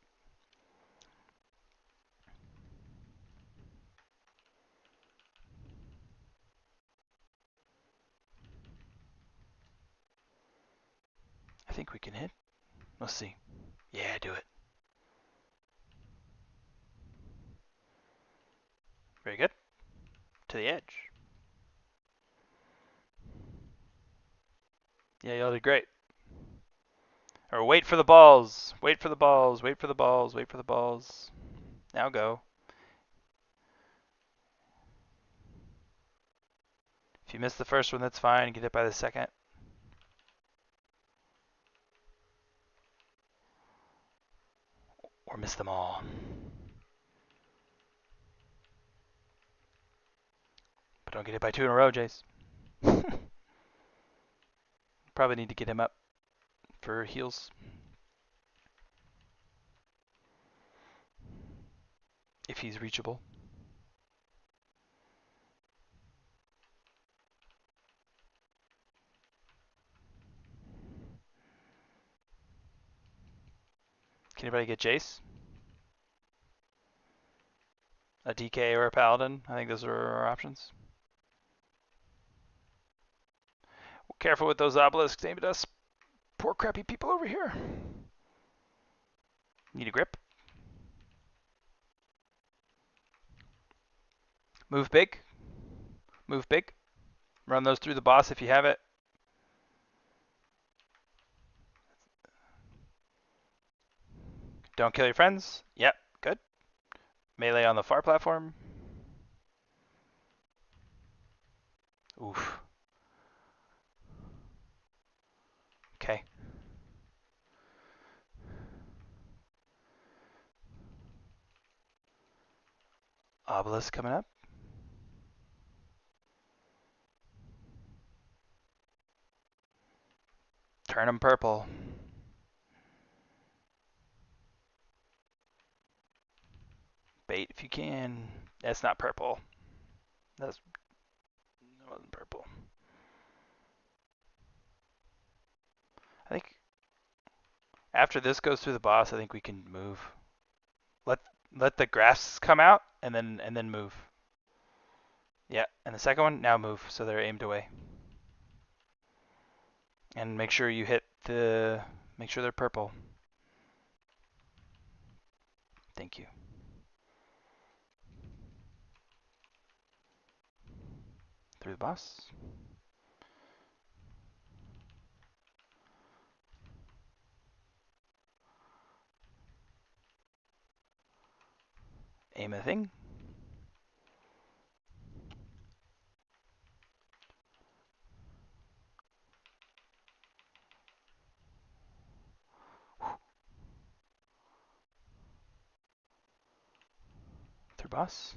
Speaker 1: I think we can hit. Let's see. Yeah, do it. Very good. To the edge. Yeah, y'all did great. Or wait for the balls. Wait for the balls. Wait for the balls. Wait for the balls. Now go. If you miss the first one, that's fine. Get hit by the second. Or miss them all. But don't get hit by two in a row, Jace. Probably need to get him up for heals. If he's reachable. Can anybody get Jace? A DK or a Paladin? I think those are our options. Careful with those obelisks aimed at us. Poor crappy people over here. Need a grip. Move big. Move big. Run those through the boss if you have it. Don't kill your friends. Yep, good. Melee on the far platform. Oof. Okay. Obelisk coming up. Turn them purple. Bait if you can. That's not purple. That wasn't purple. I think after this goes through the boss, I think we can move. Let let the grass come out and then move. Yeah, and the second one, now move so they're aimed away. And make sure you hit the, make sure they're purple. Thank you. Through the boss. Aim a thing. Through boss.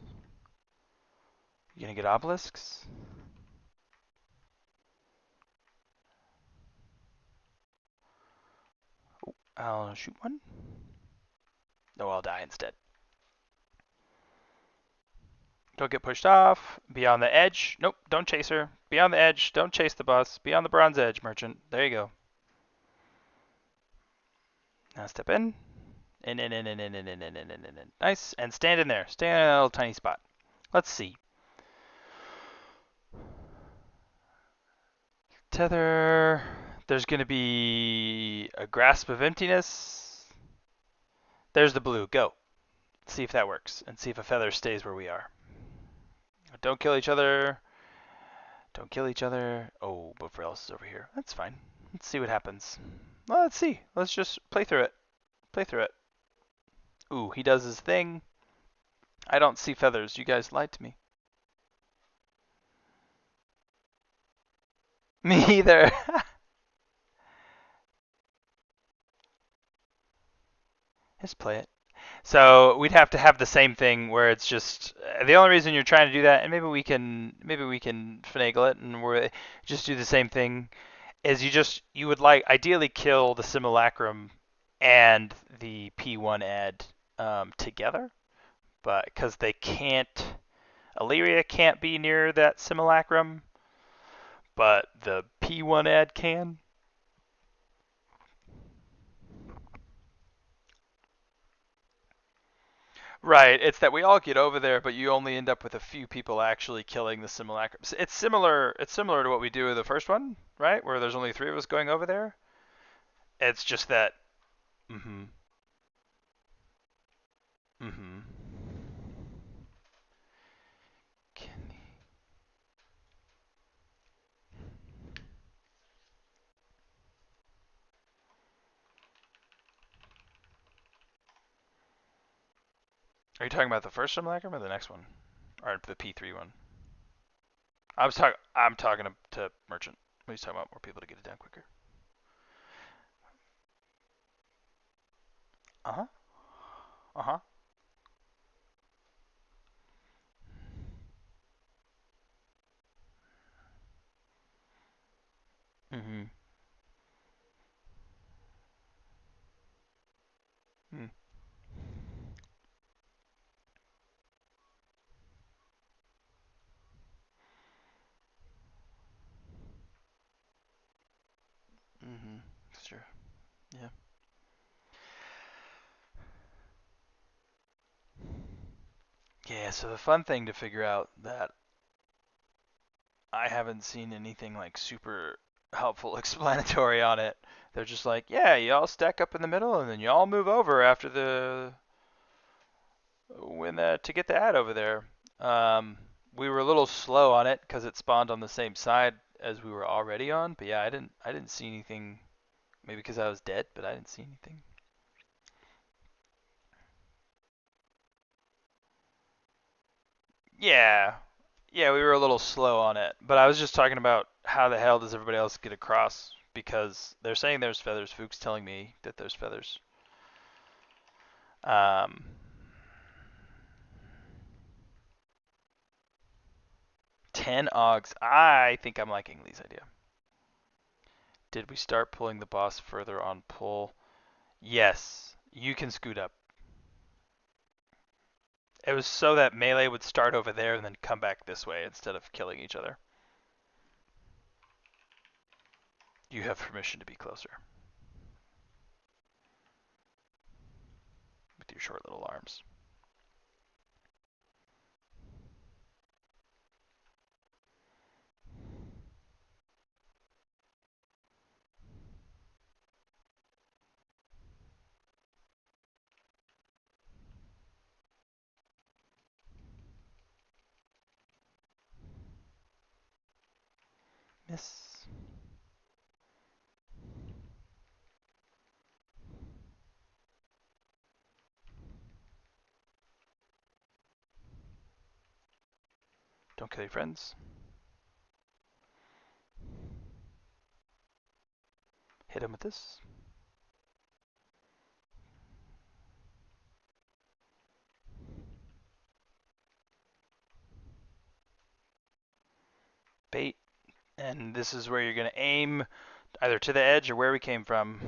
Speaker 1: You gonna get obelisks? I'll shoot one. No, I'll die instead. Don't get pushed off. Be on the edge. Nope, don't chase her. Be on the edge. Don't chase the boss. Be on the bronze edge, merchant. There you go. Now step in. In. Nice. And stand in there. Stand in a little tiny spot. Let's see. Tether. There's going to be a grasp of emptiness. There's the blue. Go. See if that works. And see if a feather stays where we are. Don't kill each other. Don't kill each other. Oh, but else is over here. That's fine. Let's see what happens. Well, let's see. Let's just play through it. Play through it. Ooh, he does his thing. I don't see feathers. You guys lied to me. Me either. Just play it. So we'd have to have the same thing where it's just the only reason you're trying to do that, and maybe we can finagle it, and we just do the same thing. Is you would like ideally kill the simulacrum and the P1 ad together, but because they can't, Illyria can't be near that simulacrum, but the P1 ad can. Right, it's that we all get over there, but you only end up with a few people actually killing the simulacrum. It's similar. It's similar to what we do with the first one, right? Where there's only three of us going over there. It's just that. Mhm. Mhm. Are you talking about the first simulacrum or the next one, or the P3 one? I'm talking to merchant. He's talking about more people to get it down quicker. Uh huh. Uh huh. Mhm. Mm. Mhm. Sure. Yeah. Yeah. So the fun thing to figure out that I haven't seen anything like super helpful explanatory on it. They're just like, yeah, you all stack up in the middle and then you all move over after the when to get the ad over there. Um, we were a little slow on it because it spawned on the same side as we were already on. But yeah, I didn't see anything. Maybe because I was dead, but I didn't see anything. Yeah, yeah, we were a little slow on it. But I was just talking about how the hell does everybody else get across? Because they're saying there's feathers. Fook's telling me that there's feathers. Um, 10 Augs. I think I'm liking Lee's idea. Did we start pulling the boss further on pull? Yes. You can scoot up. It was so that melee would start over there and then come back this way instead of killing each other. You have permission to be closer with your short little arms. Miss. Don't kill your friends. Hit him with this. Bait. And this is where you're going to aim either to the edge or where we came from.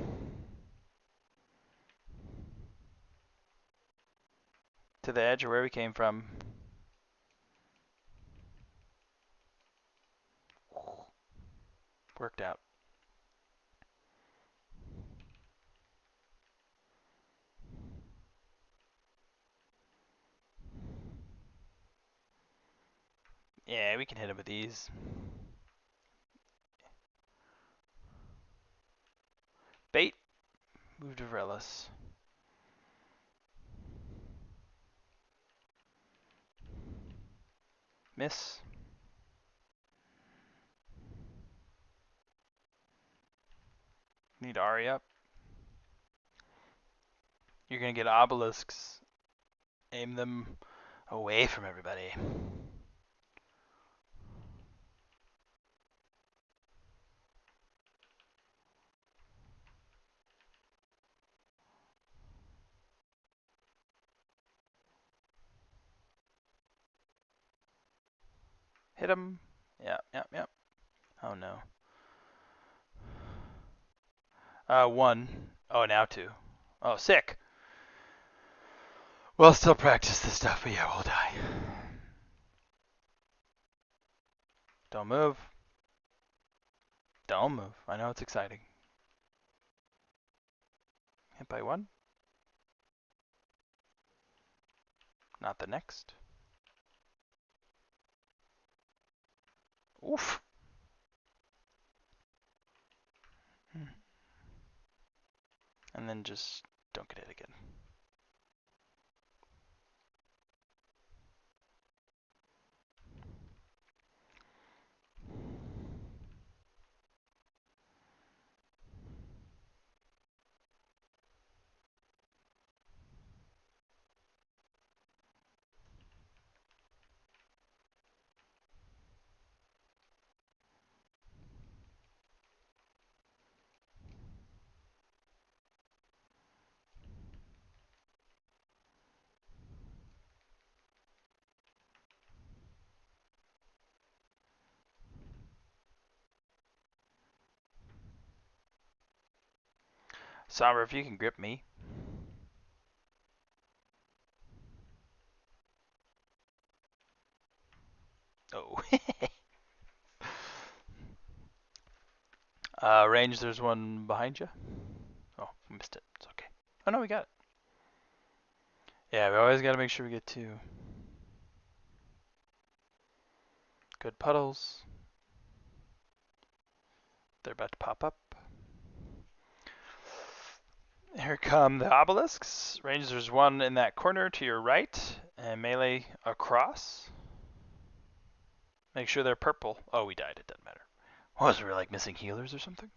Speaker 1: To the edge or where we came from. Worked out. Yeah, we can hit him with ease. Bait. Move to Relis. Miss. Need Ari up. You're going to get obelisks. Aim them away from everybody. Hit him. Yeah, yeah, yeah. Oh no. 1. Oh, now 2. Oh, sick. We'll still practice this stuff, but yeah, we'll die. Don't move. Don't move. I know it's exciting. Hit by 1. Not the next. Oof. And then just don't get hit again. Somber, if you can grip me. Oh. Range, there's one behind you. Oh, missed it. It's okay. Oh no, we got it. Yeah, we always got to make sure we get 2. Good puddles. They're about to pop up. Here come the obelisks. Range, there's one in that corner to your right, and melee across. Make sure they're purple. Oh, we died. It doesn't matter. Was we like missing healers or something?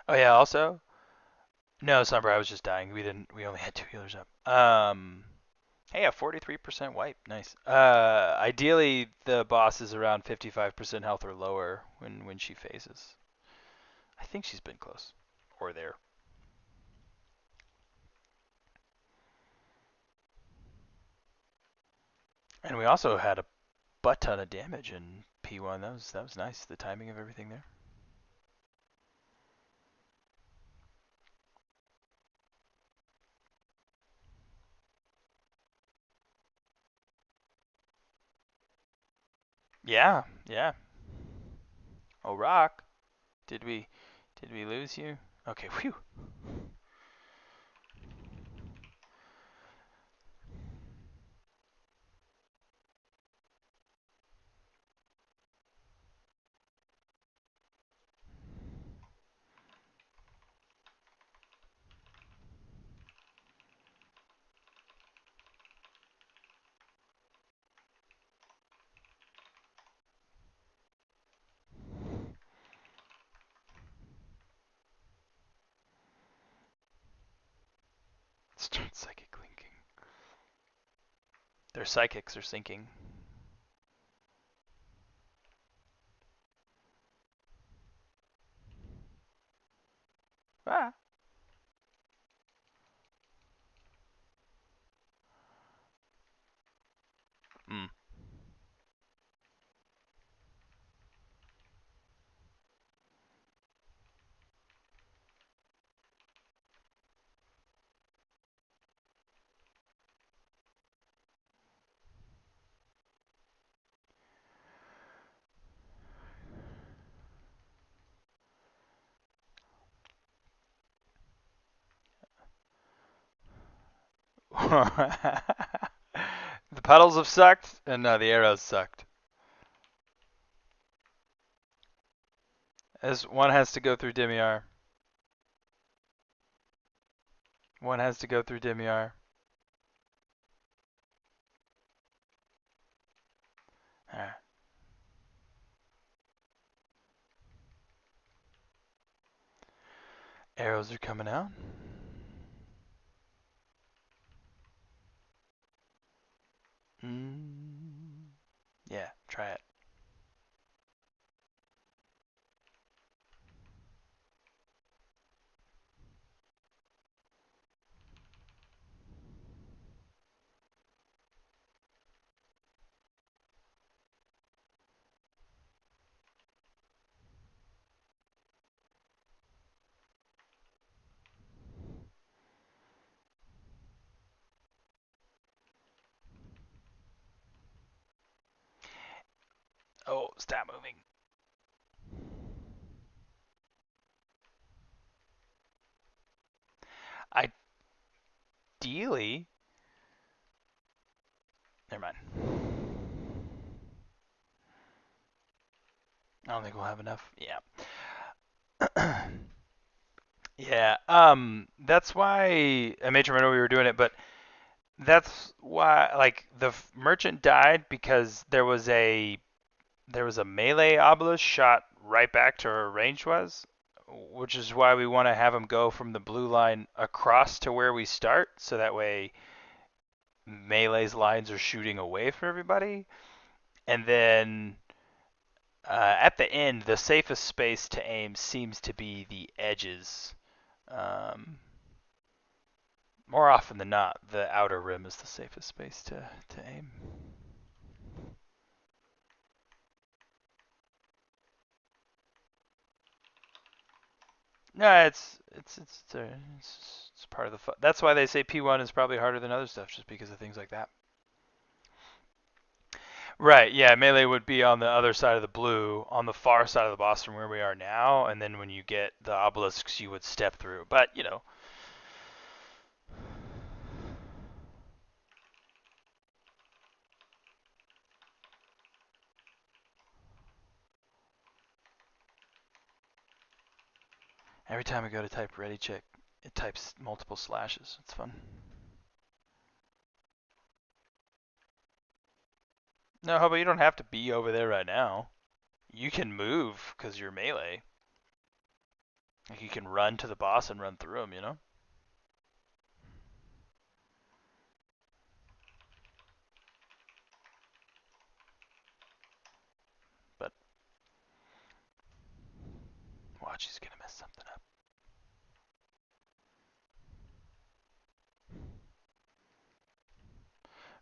Speaker 1: Oh yeah. Also, no, Somber. I was just dying. We only had 2 healers up. Hey, a 43% wipe. Nice. Ideally, the boss is around 55% health or lower when she phases. I think she's been close, or there. And we also had a butt ton of damage in P1. That was nice. The timing of everything there. Yeah, yeah. Oh, rock. Did we lose you? Okay, whew. Start psychic linking. Their psychics are sinking. Ah. Mm. The puddles have sucked, and no, the arrows sucked. As one has to go through Demiar. One has to go through Demiar. Alright. Arrows are coming out. Yeah, try it. Oh, stop moving. Ideally, never mind. I don't think we'll have enough. Yeah. Yeah. That's why I made sure I know we were doing it, but that's why like the merchant died because there was a melee obelisk shot right back to where range was, which is why we want to have him go from the blue line across to where we start, so that way melee's lines are shooting away from everybody. And then at the end, the safest space to aim seems to be the edges. Um, More often than not, the outer rim is the safest space to aim. No, it's part of the fun. That's why they say P1 is probably harder than other stuff, just because of things like that. Right, yeah, melee would be on the other side of the blue, on the far side of the boss from where we are now, and then when you get the obelisks, you would step through. But, every time I go to type ready check, it types multiple slashes. It's fun. No, but you don't have to be over there right now. You can move because you're melee. Like you can run to the boss and run through him. But watch, he's gonna mess something up.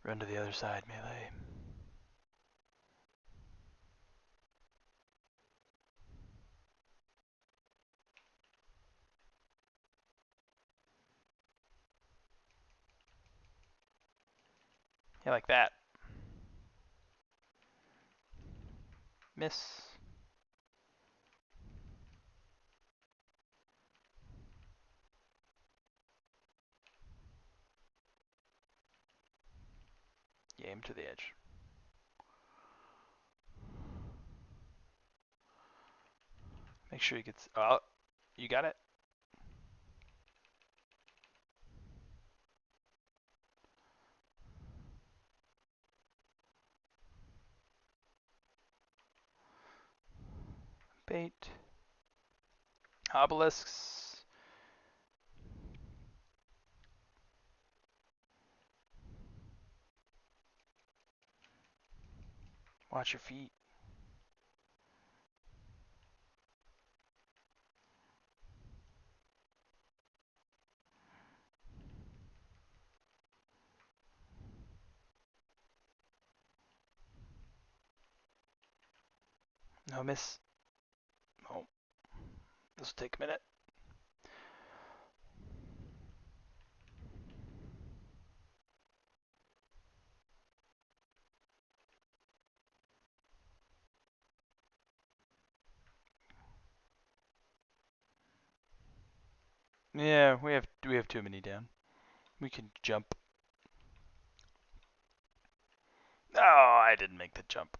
Speaker 1: Run to the other side, melee. Yeah, like that. Miss. Yeah, aim to the edge. Make sure he gets. Oh, you got it. Bait. Obelisks. Watch your feet. No miss. Oh, this will take a minute. Yeah, we have too many down. We can jump. Oh, I didn't make the jump.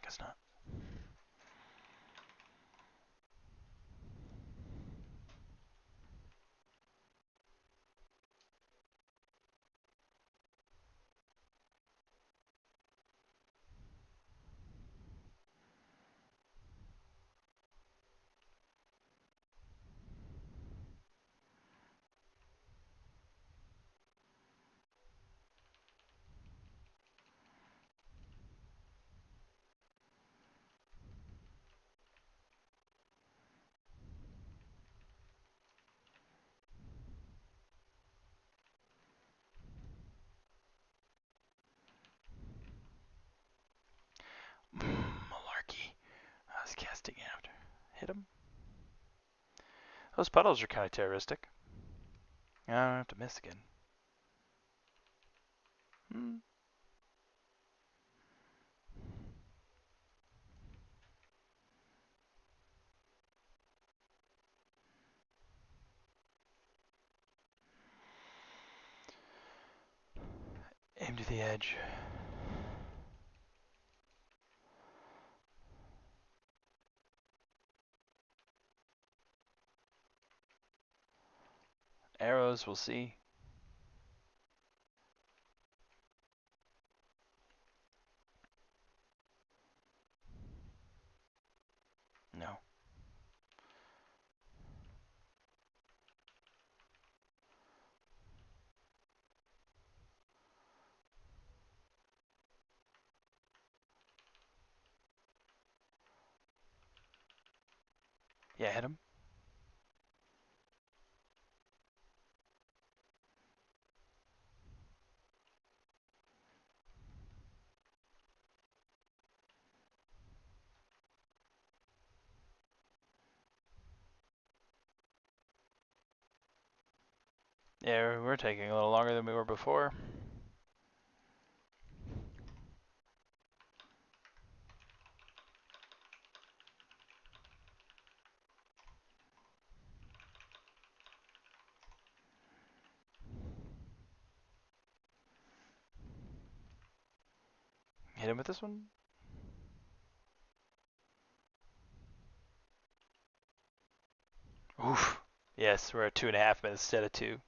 Speaker 1: Guess not. Malarkey. I was casting after. Hit him. Those puddles are kind of terroristic. I don't have to miss again. Aim to the edge. Arrows, we'll see. No. Yeah, hit him. Yeah, we're taking a little longer than we were before. Hit him with this one. Oof. Yes, we're at 2.5 minutes instead of 2.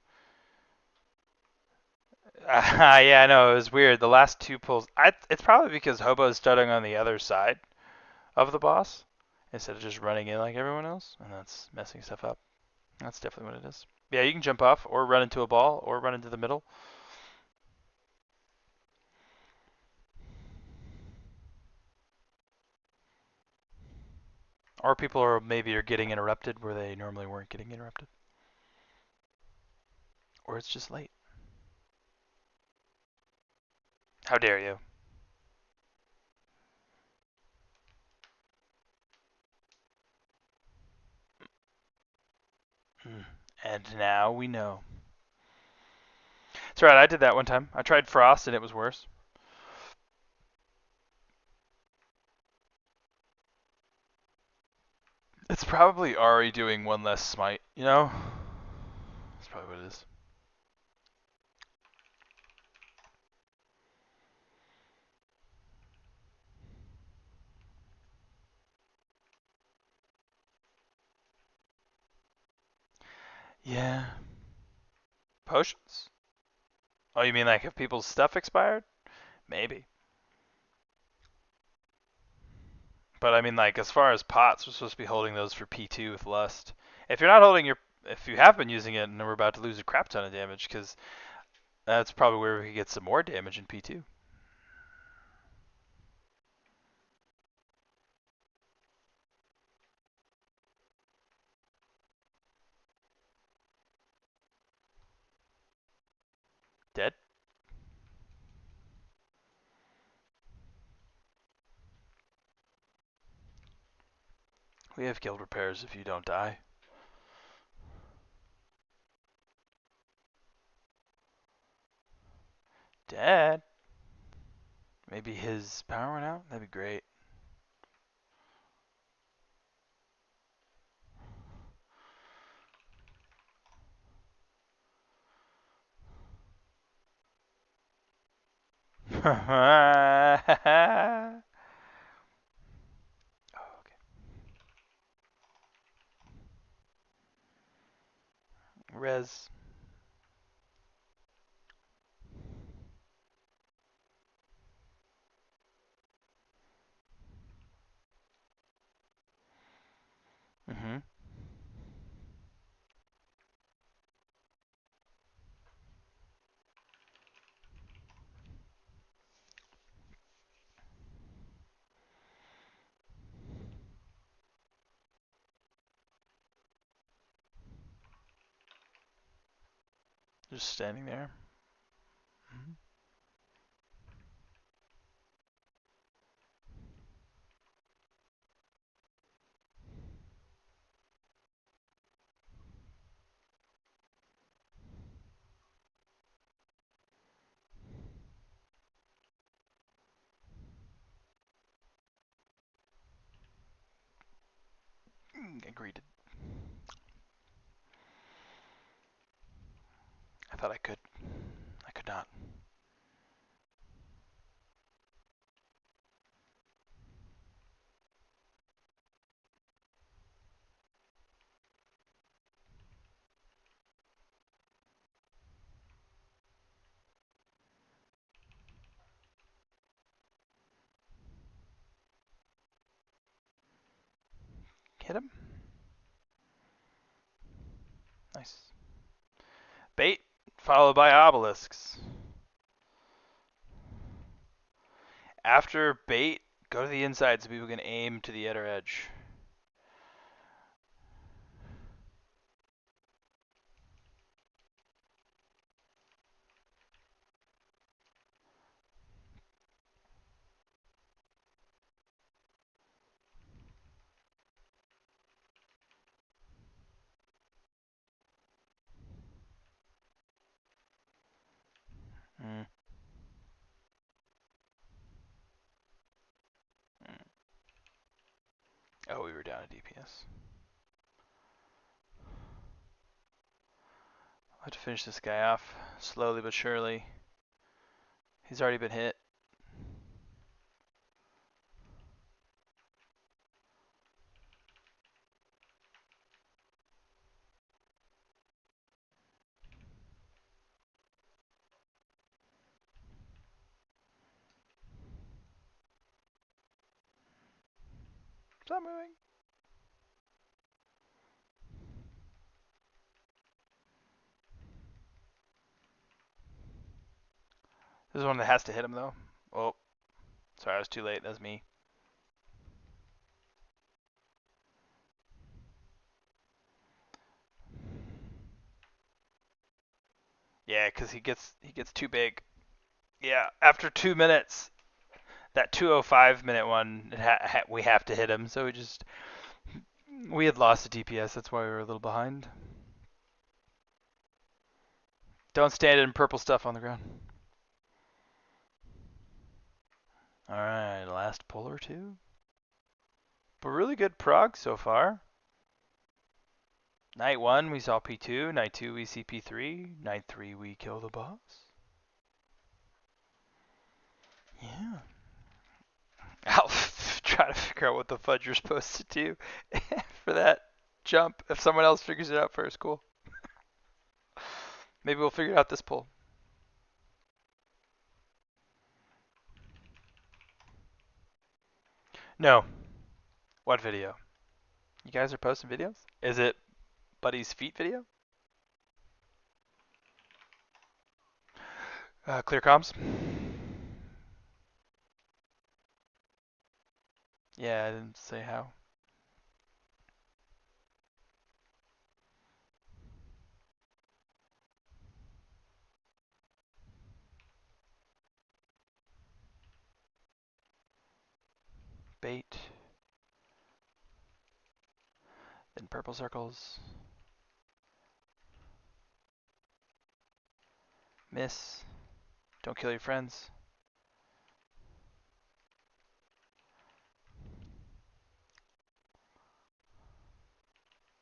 Speaker 1: Yeah, I know, it was weird. The last 2 pulls. It's probably because Hobo's starting on the other side of the boss instead of just running in like everyone else, and that's messing stuff up. That's definitely what it is. Yeah, you can jump off or run into a ball or run into the middle. Or people are maybe are getting interrupted where they normally weren't getting interrupted. Or it's just late. How dare you? And now we know. That's right, I did that one time. I tried Frost and it was worse. It's probably Ari doing one less smite, you know? That's probably what it is. Yeah. Potions? Oh, you mean like if people's stuff expired? Maybe. But I mean, like, as far as pots, we're supposed to be holding those for P2 with Lust. If you're not holding your. If you have been using it and we're about to lose a crap ton of damage, because that's probably where we could get some more damage in P2. Dead? We have guild repairs if you don't die. Dead? Maybe his power went out? That'd be great. Oh, okay. Res. Mm-hmm. Just standing there. Mm-hmm. Agreed. I thought I could. I could not. Hit him. Nice. Bait, followed by obelisks. After bait, go to the inside so people can aim to the outer edge. Mm. Mm. Oh, we were down at DPS. I'll have to finish this guy off slowly but surely. He's already been hit. Stop moving. This is one that has to hit him though. Oh, sorry, I was too late. That was me. Yeah, because he gets too big. Yeah, after 2 minutes, that 2:05 minute one, we have to hit him. So we had lost the DPS. That's why we were a little behind. Don't stand in purple stuff on the ground. All right, last pull or two. But really good prog so far. Night 1 we saw P2, night 2 we see P3, night 3 we kill the boss. Yeah. I'll try to figure out what the fudge you're supposed to do for that jump. If someone else figures it out first, cool. Maybe we'll figure it out this pull. No. What video? You guys are posting videos? Is it Buddy's feet video? Clear comms? Yeah, I didn't say how. Bait. Then purple circles. Miss. Don't kill your friends.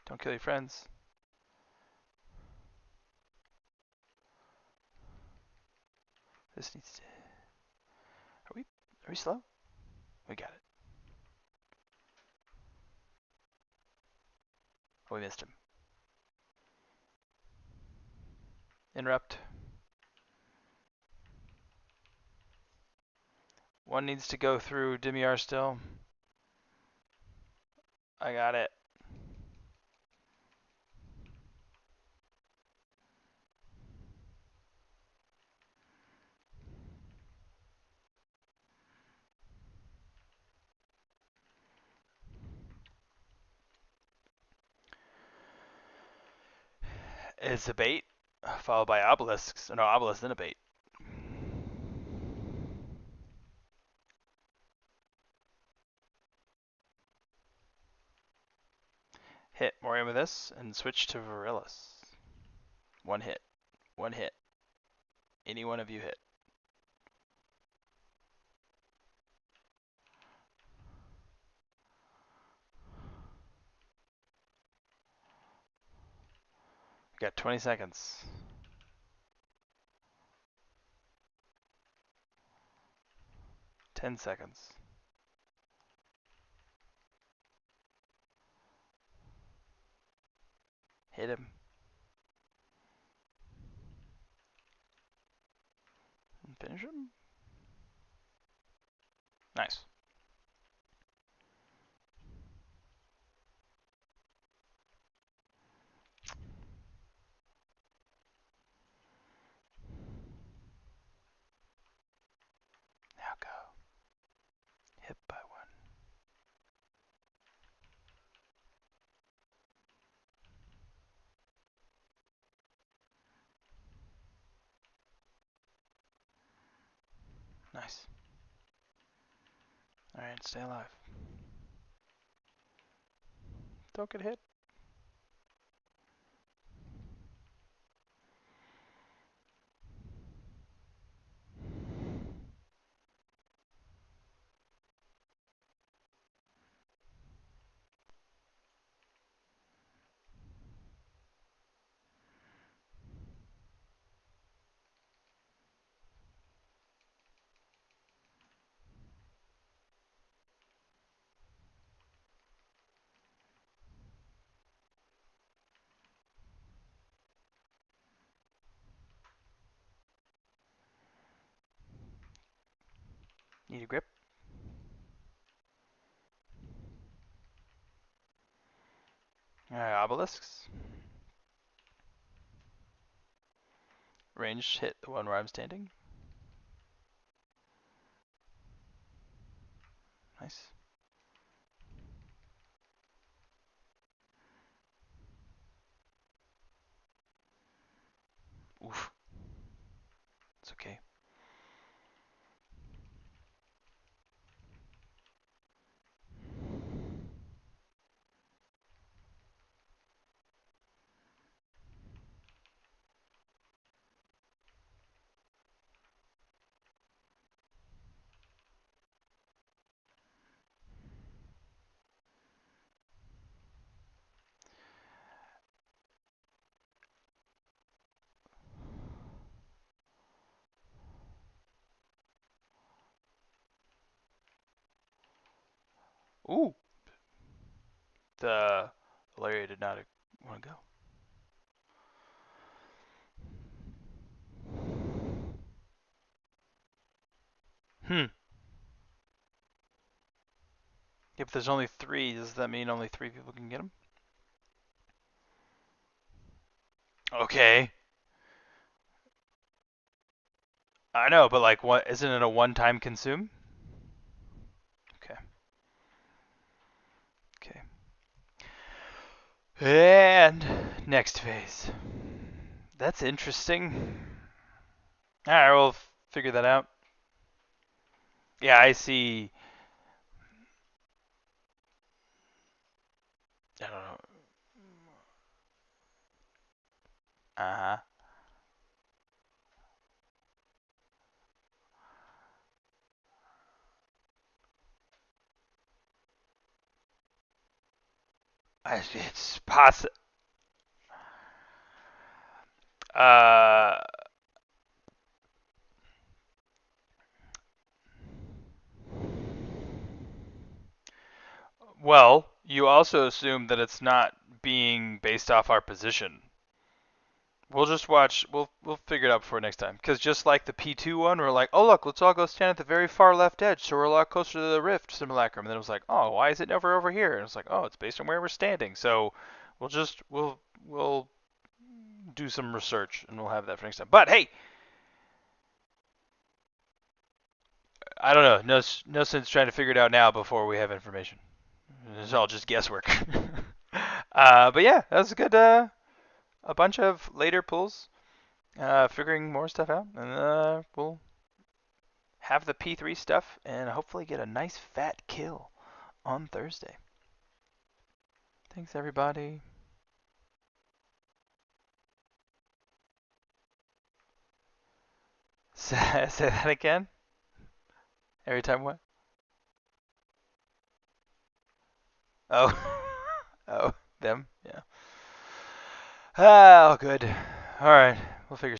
Speaker 1: Don't kill your friends. This needs to... Are we slow? We got it. Oh, we missed him. Interrupt. One needs to go through Dimiar still. I got it. It's a bait, followed by obelisks. No, obelisk, then a bait. Hit Morium with this, and switch to Virilus. One hit. One hit. Any one of you hit. We got 20 seconds. 10 seconds. Hit him. And finish him. Nice. Now go. Hit by one. Nice. Alright, stay alive. Don't get hit. Need a grip. Alright, obelisks. Ranged hit the one where I'm standing. Nice. Oof. Ooh, the Valeria did not want to go. Hmm. If there's only 3, does that mean only 3 people can get them? Okay. I know, but like, what? Isn't it a one-time consume? Okay. Okay. And next phase. That's interesting. All right, we'll figure that out. Yeah, I see. I don't know. Uh huh. It's possible. Uh, well, you also assume that it's not being based off our position. We'll just watch. We'll figure it out before next time. Because just like the P2 one, we're like, oh look, let's all go stand at the very far left edge, so we're a lot closer to the rift simulacrum. And then it was like, oh, why is it never over here? And it's like, oh, it's based on where we're standing. So we'll do some research and we'll have that for next time. But hey, I don't know. No sense trying to figure it out now before we have information. It's all just guesswork. But yeah, that was a good. A bunch of later pulls, figuring more stuff out, and we'll have the P3 stuff and hopefully get a nice fat kill on Thursday. Thanks, everybody. Say that again. Every time what? Oh, oh, them. Yeah. Oh, good. All right, we'll figure.